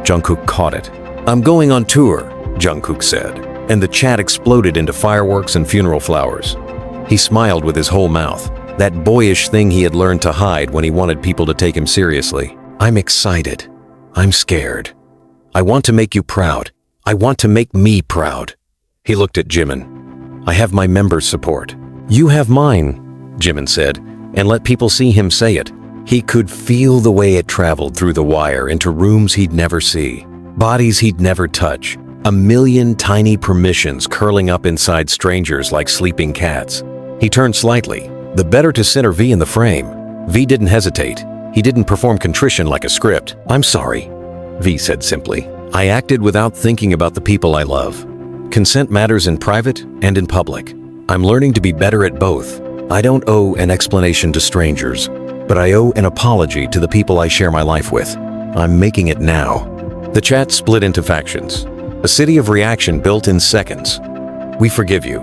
Jungkook caught it. "I'm going on tour," Jungkook said, and the chat exploded into fireworks and funeral flowers. He smiled with his whole mouth, that boyish thing he had learned to hide when he wanted people to take him seriously. "I'm excited. I'm scared. I want to make you proud. I want to make me proud." He looked at Jimin. "I have my members' support. You have mine," Jimin said, and let people see him say it. He could feel the way it traveled through the wire into rooms he'd never see, bodies he'd never touch, a million tiny permissions curling up inside strangers like sleeping cats. He turned slightly, the better to center V in the frame. V didn't hesitate. He didn't perform contrition like a script. "I'm sorry," V said simply. "I acted without thinking about the people I love. Consent matters in private and in public. I'm learning to be better at both. I don't owe an explanation to strangers, but I owe an apology to the people I share my life with. I'm making it now." The chat split into factions. A city of reaction built in seconds. "We forgive you.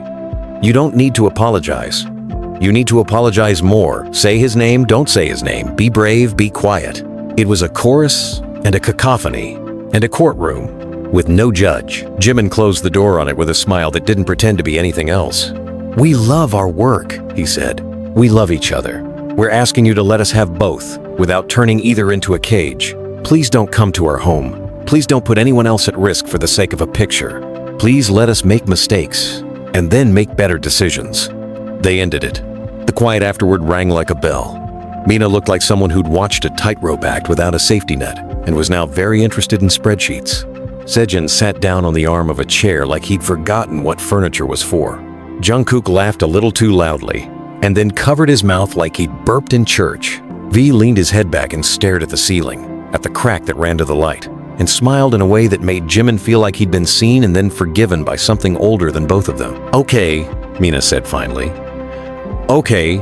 You don't need to apologize. You need to apologize more. Say his name, don't say his name. Be brave, be quiet." It was a chorus and a cacophony and a courtroom with no judge. Jimin closed the door on it with a smile that didn't pretend to be anything else. "We love our work," he said. "We love each other. We're asking you to let us have both without turning either into a cage. Please don't come to our home. Please don't put anyone else at risk for the sake of a picture. Please let us make mistakes and then make better decisions." They ended it. The quiet afterward rang like a bell. Mina looked like someone who'd watched a tightrope act without a safety net and was now very interested in spreadsheets. Sejin sat down on the arm of a chair like he'd forgotten what furniture was for. Jungkook laughed a little too loudly and then covered his mouth like he'd burped in church. V leaned his head back and stared at the ceiling, at the crack that ran to the light, and smiled in a way that made Jimin feel like he'd been seen and then forgiven by something older than both of them. "Okay," Mina said finally. "Okay,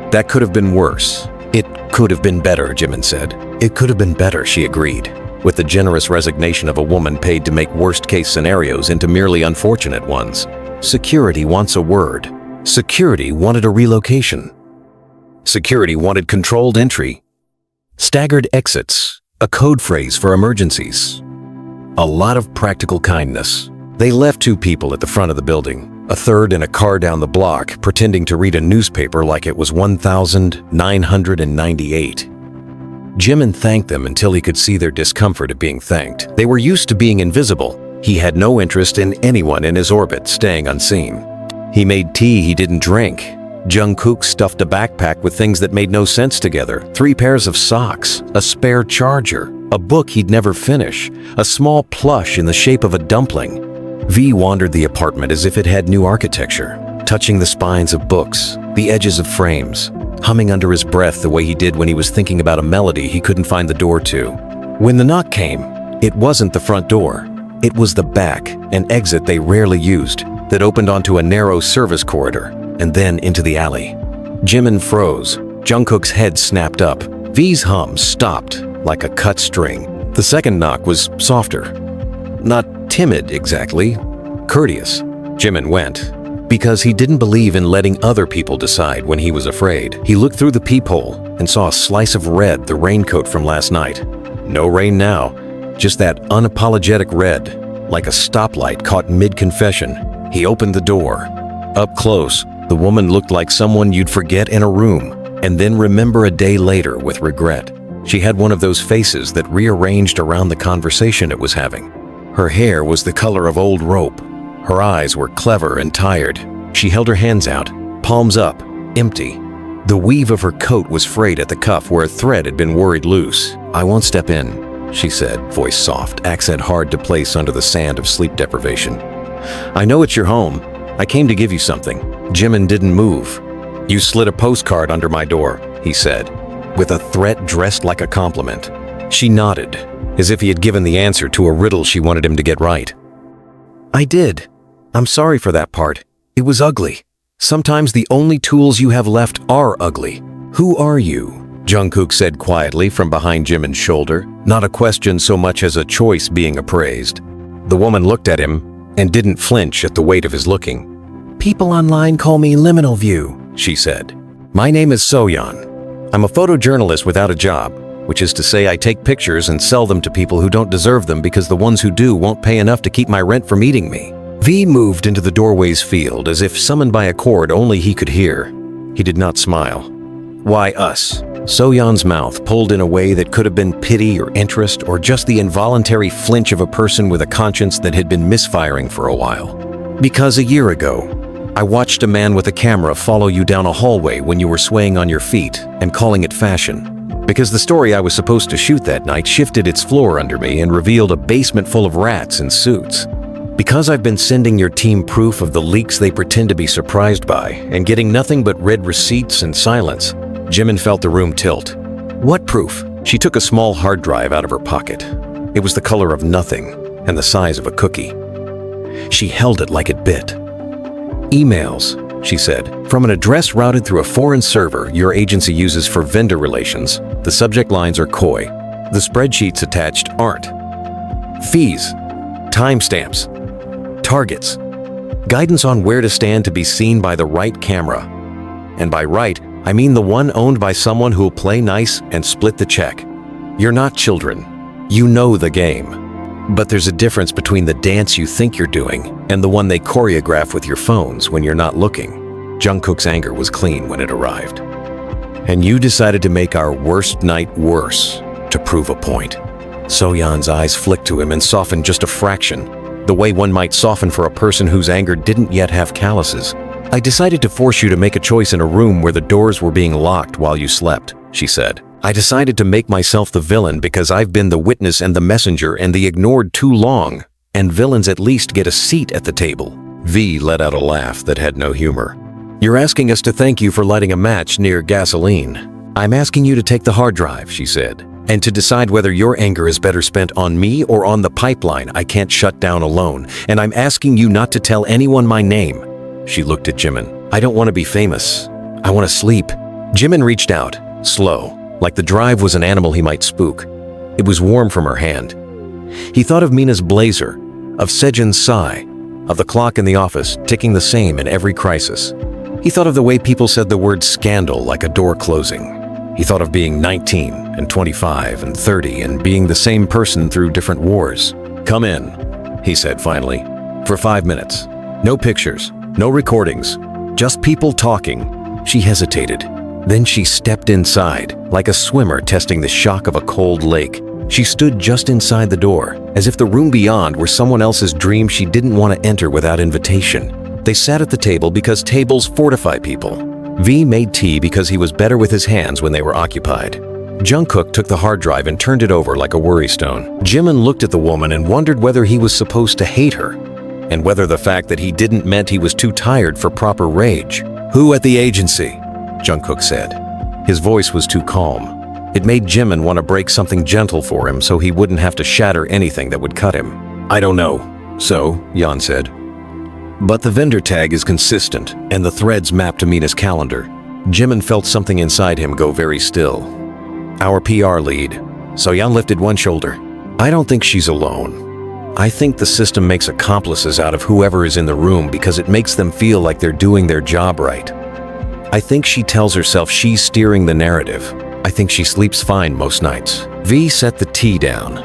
that could have been worse." "It could have been better," Jimin said. "It could have been better," she agreed, with the generous resignation of a woman paid to make worst-case scenarios into merely unfortunate ones. Security wants a word. Security wanted a relocation. Security wanted controlled entry. Staggered exits, a code phrase for emergencies. A lot of practical kindness. They left 2 people at the front of the building, a third in a car down the block, pretending to read a newspaper like it was 1998. Jimin thanked them until he could see their discomfort at being thanked. They were used to being invisible. He had no interest in anyone in his orbit staying unseen. He made tea he didn't drink. Jungkook stuffed a backpack with things that made no sense together. 3 pairs of socks, a spare charger, a book he'd never finish, a small plush in the shape of a dumpling. V wandered the apartment as if it had new architecture, touching the spines of books, the edges of frames, humming under his breath the way he did when he was thinking about a melody he couldn't find the door to. When the knock came, it wasn't the front door. It was the back, an exit they rarely used, that opened onto a narrow service corridor, and then into the alley. Jimin froze. Jungkook's head snapped up. V's hum stopped, like a cut string. The second knock was softer. Not timid, exactly. Courteous. Jimin went, because he didn't believe in letting other people decide when he was afraid. He looked through the peephole and saw a slice of red, the raincoat from last night. No rain now, just that unapologetic red, like a stoplight caught mid-confession. He opened the door. Up close, the woman looked like someone you'd forget in a room, and then remember a day later with regret. She had one of those faces that rearranged around the conversation it was having. Her hair was the color of old rope. Her eyes were clever and tired. She held her hands out, palms up, empty. The weave of her coat was frayed at the cuff where a thread had been worried loose. "I won't step in," she said, voice soft, accent hard to place under the sand of sleep deprivation. "I know it's your home. I came to give you something." Jimin didn't move. "You slid a postcard under my door," he said, with a threat dressed like a compliment. She nodded, as if he had given the answer to a riddle she wanted him to get right. "I did. I'm sorry for that part. It was ugly. Sometimes the only tools you have left are ugly." "Who are you?" Jungkook said quietly from behind Jimin's shoulder, not a question so much as a choice being appraised. The woman looked at him and didn't flinch at the weight of his looking. "People online call me Liminal View," she said. "My name is Soyeon. I'm a photojournalist without a job, which is to say I take pictures and sell them to people who don't deserve them because the ones who do won't pay enough to keep my rent from eating me." V moved into the doorway's field as if summoned by a chord only he could hear. He did not smile. "Why us?" Soyeon's mouth pulled in a way that could have been pity or interest or just the involuntary flinch of a person with a conscience that had been misfiring for a while. "Because a year ago, I watched a man with a camera follow you down a hallway when you were swaying on your feet and calling it fashion. Because the story I was supposed to shoot that night shifted its floor under me and revealed a basement full of rats in suits. Because I've been sending your team proof of the leaks they pretend to be surprised by and getting nothing but red receipts and silence." Jimin felt the room tilt. "What proof?" She took a small hard drive out of her pocket. It was the color of nothing and the size of a cookie. She held it like it bit. "Emails," she said, "from an address routed through a foreign server your agency uses for vendor relations. The subject lines are coy. The spreadsheets attached aren't. Fees, timestamps, targets, guidance on where to stand to be seen by the right camera. And by right, I mean the one owned by someone who'll play nice and split the check. You're not children. You know the game. But there's a difference between the dance you think you're doing and the one they choreograph with your phones when you're not looking." Jungkook's anger was clean when it arrived. "And you decided to make our worst night worse to prove a point." Soyeon's eyes flicked to him and softened just a fraction, the way one might soften for a person whose anger didn't yet have calluses. "I decided to force you to make a choice in a room where the doors were being locked while you slept," she said. "I decided to make myself the villain because I've been the witness and the messenger and the ignored too long, and villains at least get a seat at the table." V let out a laugh that had no humor. "You're asking us to thank you for lighting a match near gasoline. I'm asking you to take the hard drive," she said, And to decide whether your anger is better spent on me or on the pipeline I can't shut down alone, and I'm asking you not to tell anyone my name." She looked at Jimin. "I don't want to be famous. I want to sleep." Jimin reached out, slow, like the drive was an animal he might spook. It was warm from her hand. He thought of Mina's blazer, of Sejin's sigh, of the clock in the office ticking the same in every crisis. He thought of the way people said the word scandal like a door closing. He thought of being 19 and 25 and 30 and being the same person through different wars. "Come in," he said finally, "for 5 minutes. No pictures, no recordings, just people talking." She hesitated. Then she stepped inside, like a swimmer testing the shock of a cold lake. She stood just inside the door, as if the room beyond were someone else's dream she didn't want to enter without invitation. They sat at the table because tables fortify people. V made tea because he was better with his hands when they were occupied. Jungkook took the hard drive and turned it over like a worry stone. Jimin looked at the woman and wondered whether he was supposed to hate her, and whether the fact that he didn't meant he was too tired for proper rage. "Who at the agency?" Jungkook said. His voice was too calm. It made Jimin want to break something gentle for him so he wouldn't have to shatter anything that would cut him. "I don't know." "So," Yeon said. "But the vendor tag is consistent, and the threads map to Mina's calendar." Jimin felt something inside him go very still. "Our PR lead." Soyeon lifted one shoulder. "I don't think she's alone. I think the system makes accomplices out of whoever is in the room because it makes them feel like they're doing their job right. I think she tells herself she's steering the narrative. I think she sleeps fine most nights." V set the tea down.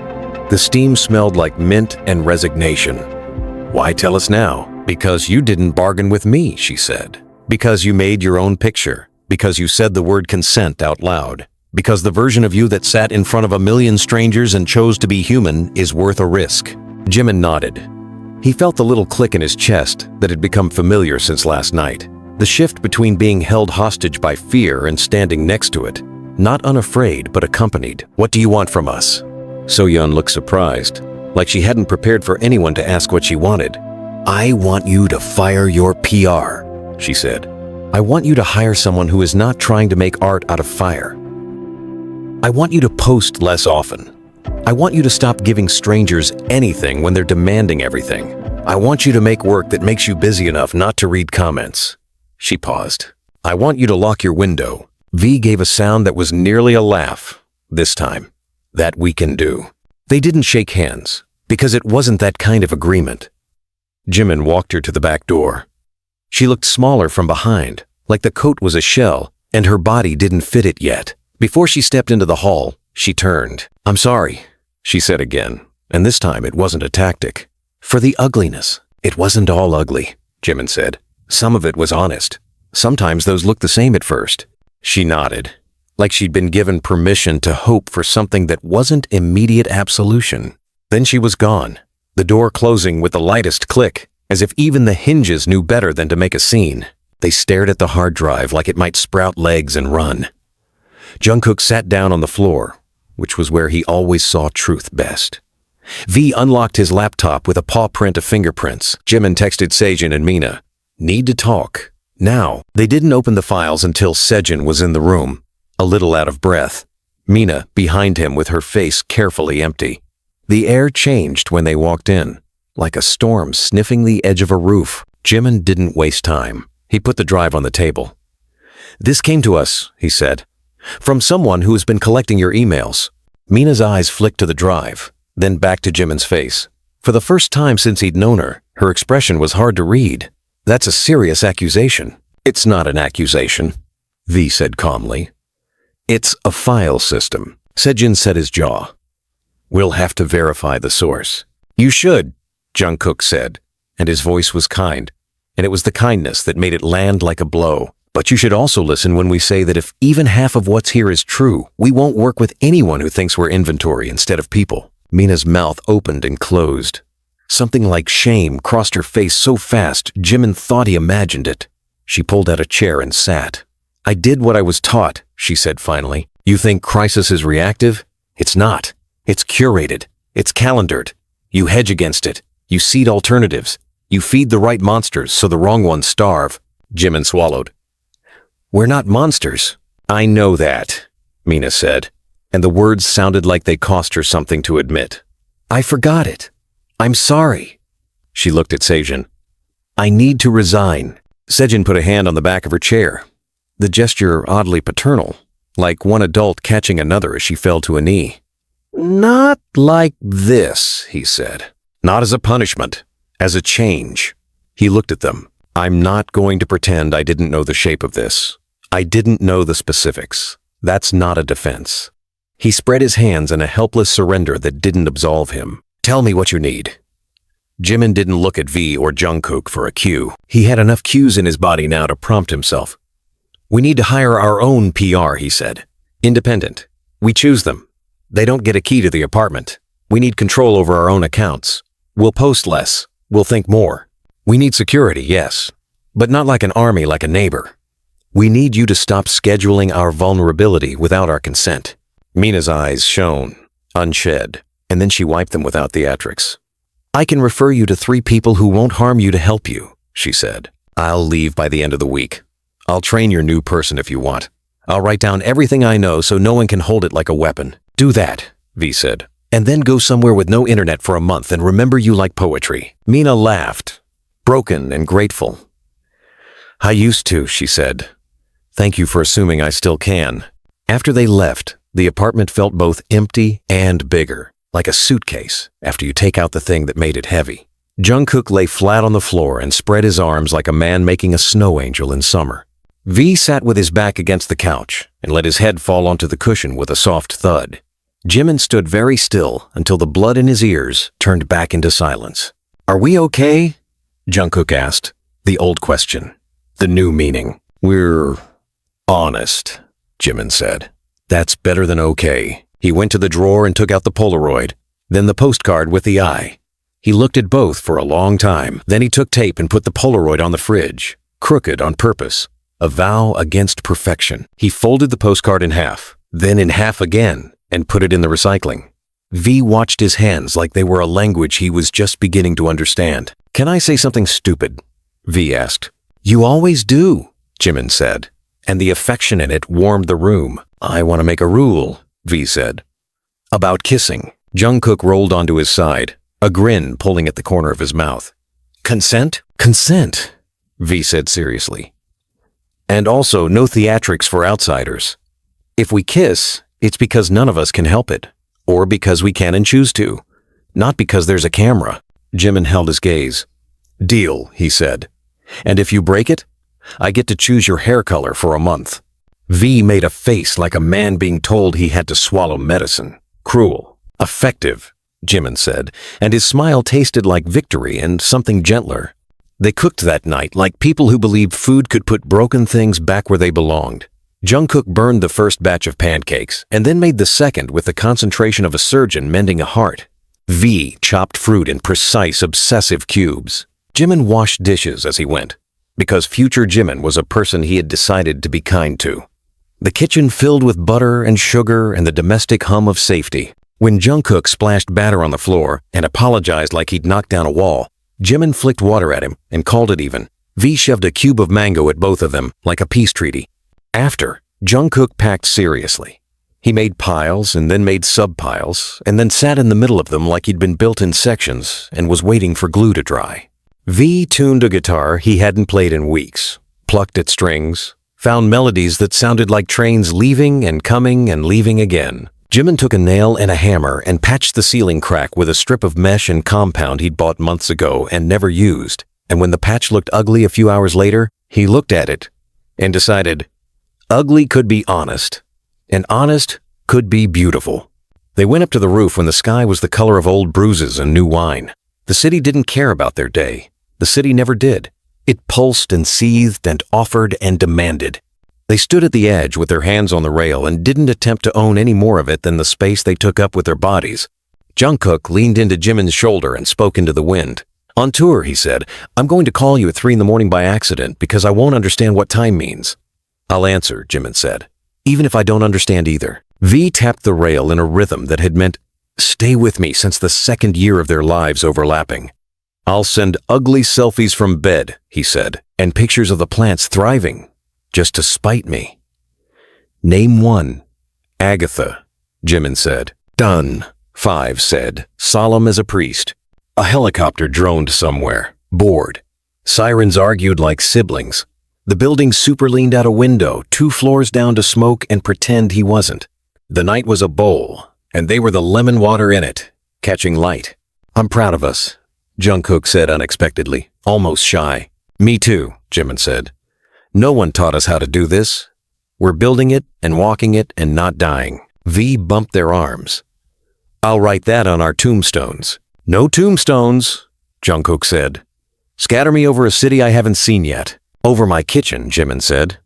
The steam smelled like mint and resignation. "Why tell us now?" "Because you didn't bargain with me," she said. "Because you made your own picture. Because you said the word consent out loud. Because the version of you that sat in front of a million strangers and chose to be human is worth a risk." Jimin nodded. He felt the little click in his chest that had become familiar since last night. The shift between being held hostage by fear and standing next to it. Not unafraid, but accompanied. "What do you want from us?" Soyeon looked surprised, like she hadn't prepared for anyone to ask what she wanted. "I want you to fire your PR," she said. "I want you to hire someone who is not trying to make art out of fire. I want you to post less often. I want you to stop giving strangers anything when they're demanding everything. I want you to make work that makes you busy enough not to read comments." She paused. "I want you to lock your window." V gave a sound that was nearly a laugh. This time. "That we can do." They didn't shake hands, because it wasn't that kind of agreement. Jimin walked her to the back door. She looked smaller from behind, like the coat was a shell, and her body didn't fit it yet. Before she stepped into the hall, she turned. "I'm sorry," she said again, and this time it wasn't a tactic. "For the ugliness." "It wasn't all ugly," Jimin said. "Some of it was honest. Sometimes those looked the same at first." She nodded, like she'd been given permission to hope for something that wasn't immediate absolution. Then she was gone, the door closing with the lightest click, as if even the hinges knew better than to make a scene. They stared at the hard drive like it might sprout legs and run. Jungkook sat down on the floor, which was where he always saw truth best. V unlocked his laptop with a paw print of fingerprints. Jimin texted Sejin and Mina. "Need to talk." Now, they didn't open the files until Sejin was in the room, a little out of breath. Mina behind him with her face carefully empty. The air changed when they walked in, like a storm sniffing the edge of a roof. Jimin didn't waste time. He put the drive on the table. "This came to us," he said, "from someone who has been collecting your emails." Mina's eyes flicked to the drive, then back to Jimin's face. For the first time since he'd known her, her expression was hard to read. "That's a serious accusation." "It's not an accusation," V said calmly. "It's a file system." Sejin set his jaw. "We'll have to verify the source." "You should," Jungkook said, and his voice was kind, and it was the kindness that made it land like a blow. "But you should also listen when we say that if even half of what's here is true, we won't work with anyone who thinks we're inventory instead of people." Mina's mouth opened and closed. Something like shame crossed her face so fast, Jimin thought he imagined it. She pulled out a chair and sat. "I did what I was taught," she said finally. "You think crisis is reactive? It's not. It's curated. It's calendared. You hedge against it. You seed alternatives. You feed the right monsters so the wrong ones starve." Jimin swallowed. "We're not monsters." "I know that," Mina said. and the words sounded like they cost her something to admit. "I forgot it. I'm sorry." She looked at Sejin. "I need to resign." Sejin put a hand on the back of her chair, the gesture oddly paternal, like one adult catching another as she fell to a knee. "Not like this," he said. "Not as a punishment, as a change." He looked at them. "I'm not going to pretend I didn't know the shape of this. I didn't know the specifics. That's not a defense." He spread his hands in a helpless surrender that didn't absolve him. "Tell me what you need." Jimin didn't look at V or Jungkook for a cue. He had enough cues in his body now to prompt himself. "We need to hire our own PR," he said. "Independent. We choose them. They don't get a key to the apartment. We need control over our own accounts. We'll post less. We'll think more. We need security, yes, but not like an army, like a neighbor. We need you to stop scheduling our vulnerability without our consent." Mina's eyes shone, unshed, and then she wiped them without theatrics. "I can refer you to 3 people who won't harm you to help you," she said. "I'll leave by the end of the week. I'll train your new person if you want. I'll write down everything I know so no one can hold it like a weapon." "Do that," V said, "and then go somewhere with no internet for a month and remember you like poetry." Mina laughed, broken and grateful. "I used to," she said. "Thank you for assuming I still can." After they left, the apartment felt both empty and bigger, like a suitcase after you take out the thing that made it heavy. Jungkook lay flat on the floor and spread his arms like a man making a snow angel in summer. V sat with his back against the couch and let his head fall onto the cushion with a soft thud. Jimin stood very still until the blood in his ears turned back into silence. "Are we okay?" Jungkook asked, the old question, the new meaning. "We're honest," Jimin said. "That's better than okay." He went to the drawer and took out the Polaroid, then the postcard with the eye. He looked at both for a long time. Then he took tape and put the Polaroid on the fridge, crooked on purpose, a vow against perfection. He folded the postcard in half, then in half again, and put it in the recycling. V watched his hands like they were a language he was just beginning to understand. "Can I say something stupid?" V asked. "You always do," Jimin said, and the affection in it warmed the room. "I want to make a rule," V said. "About kissing." Jungkook rolled onto his side, a grin pulling at the corner of his mouth. "Consent?" "Consent," V said seriously. "And also no theatrics for outsiders. If we kiss, it's because none of us can help it, or because we can and choose to, not because there's a camera." Jimin held his gaze. "Deal," he said. "And if you break it, I get to choose your hair color for a month." V made a face like a man being told he had to swallow medicine. "Cruel." "Effective," Jimin said, and his smile tasted like victory and something gentler. They cooked that night like people who believed food could put broken things back where they belonged. Jungkook burned the first batch of pancakes and then made the second with the concentration of a surgeon mending a heart. V chopped fruit in precise, obsessive cubes. Jimin washed dishes as he went, because future Jimin was a person he had decided to be kind to. The kitchen filled with butter and sugar and the domestic hum of safety. When Jungkook splashed batter on the floor and apologized like he'd knocked down a wall, Jimin flicked water at him and called it even. V shoved a cube of mango at both of them like a peace treaty. After, Jungkook packed seriously. He made piles and then made sub-piles and then sat in the middle of them like he'd been built in sections and was waiting for glue to dry. V tuned a guitar he hadn't played in weeks, plucked at strings, found melodies that sounded like trains leaving and coming and leaving again. Jimin took a nail and a hammer and patched the ceiling crack with a strip of mesh and compound he'd bought months ago and never used, and when the patch looked ugly a few hours later, he looked at it and decided, ugly could be honest, and honest could be beautiful. They went up to the roof when the sky was the color of old bruises and new wine. The city didn't care about their day. The city never did. It pulsed and seethed and offered and demanded. They stood at the edge with their hands on the rail and didn't attempt to own any more of it than the space they took up with their bodies. Jungkook leaned into Jimin's shoulder and spoke into the wind. On tour, he said, I'm going to call you at 3 a.m. by accident because I won't understand what time means. I'll answer, Jimin said, even if I don't understand either. V tapped the rail in a rhythm that had meant, stay with me since the second year of their lives overlapping. I'll send ugly selfies from bed, he said, and pictures of the plants thriving, just to spite me. Name one. Agatha, Jimin said. Done, Five said, solemn as a priest. A helicopter droned somewhere, bored. Sirens argued like siblings. The building super leaned out a window 2 floors down to smoke and pretend he wasn't. The night was a bowl, and they were the lemon water in it, catching light. I'm proud of us, Jungkook said unexpectedly, almost shy. Me too, Jimin said. No one taught us how to do this. We're building it and walking it and not dying. V bumped their arms. I'll write that on our tombstones. No tombstones, Jungkook said. Scatter me over a city I haven't seen yet. Over my kitchen, Jimin said.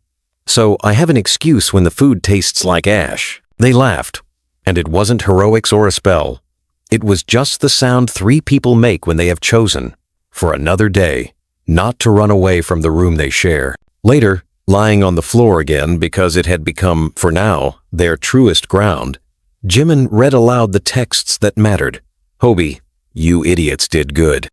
So I have an excuse when the food tastes like ash. They laughed, and it wasn't heroics or a spell. It was just the sound 3 people make when they have chosen, for another day, not to run away from the room they share. Later, lying on the floor again because it had become, for now, their truest ground, Jimin read aloud the texts that mattered. Hobi, you idiots did good.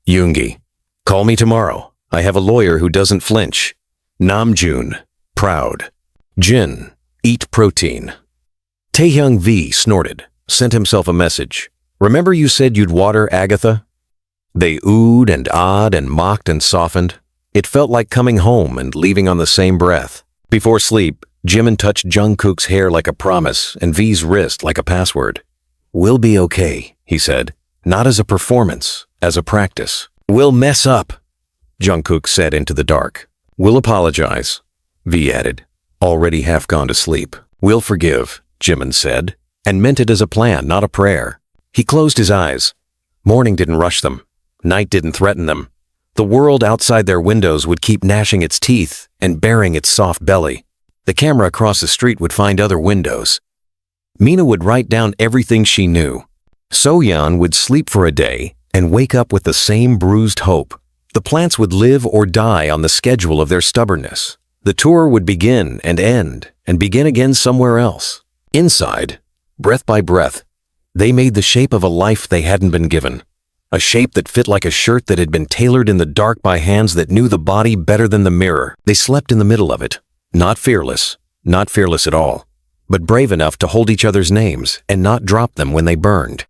Yoongi, call me tomorrow. I have a lawyer who doesn't flinch. Namjoon, proud. Jin, eat protein. Taehyung V snorted, sent himself a message. Remember you said you'd water Agatha? They oohed and ahed and mocked and softened. It felt like coming home and leaving on the same breath. Before sleep, Jimin touched Jungkook's hair like a promise and V's wrist like a password. We'll be okay, he said. Not as a performance, as a practice. We'll mess up, Jungkook said into the dark. We'll apologize, V added, already half gone to sleep. We'll forgive, Jimin said, and meant it as a plan, not a prayer. He closed his eyes. Morning didn't rush them. Night didn't threaten them. The world outside their windows would keep gnashing its teeth and baring its soft belly. The camera across the street would find other windows. Mina would write down everything she knew. So-yeon would sleep for a day and wake up with the same bruised hope. The plants would live or die on the schedule of their stubbornness. The tour would begin and end and begin again somewhere else. Inside, breath by breath, they made the shape of a life they hadn't been given. A shape that fit like a shirt that had been tailored in the dark by hands that knew the body better than the mirror. They slept in the middle of it. Not fearless at all, but brave enough to hold each other's names and not drop them when they burned.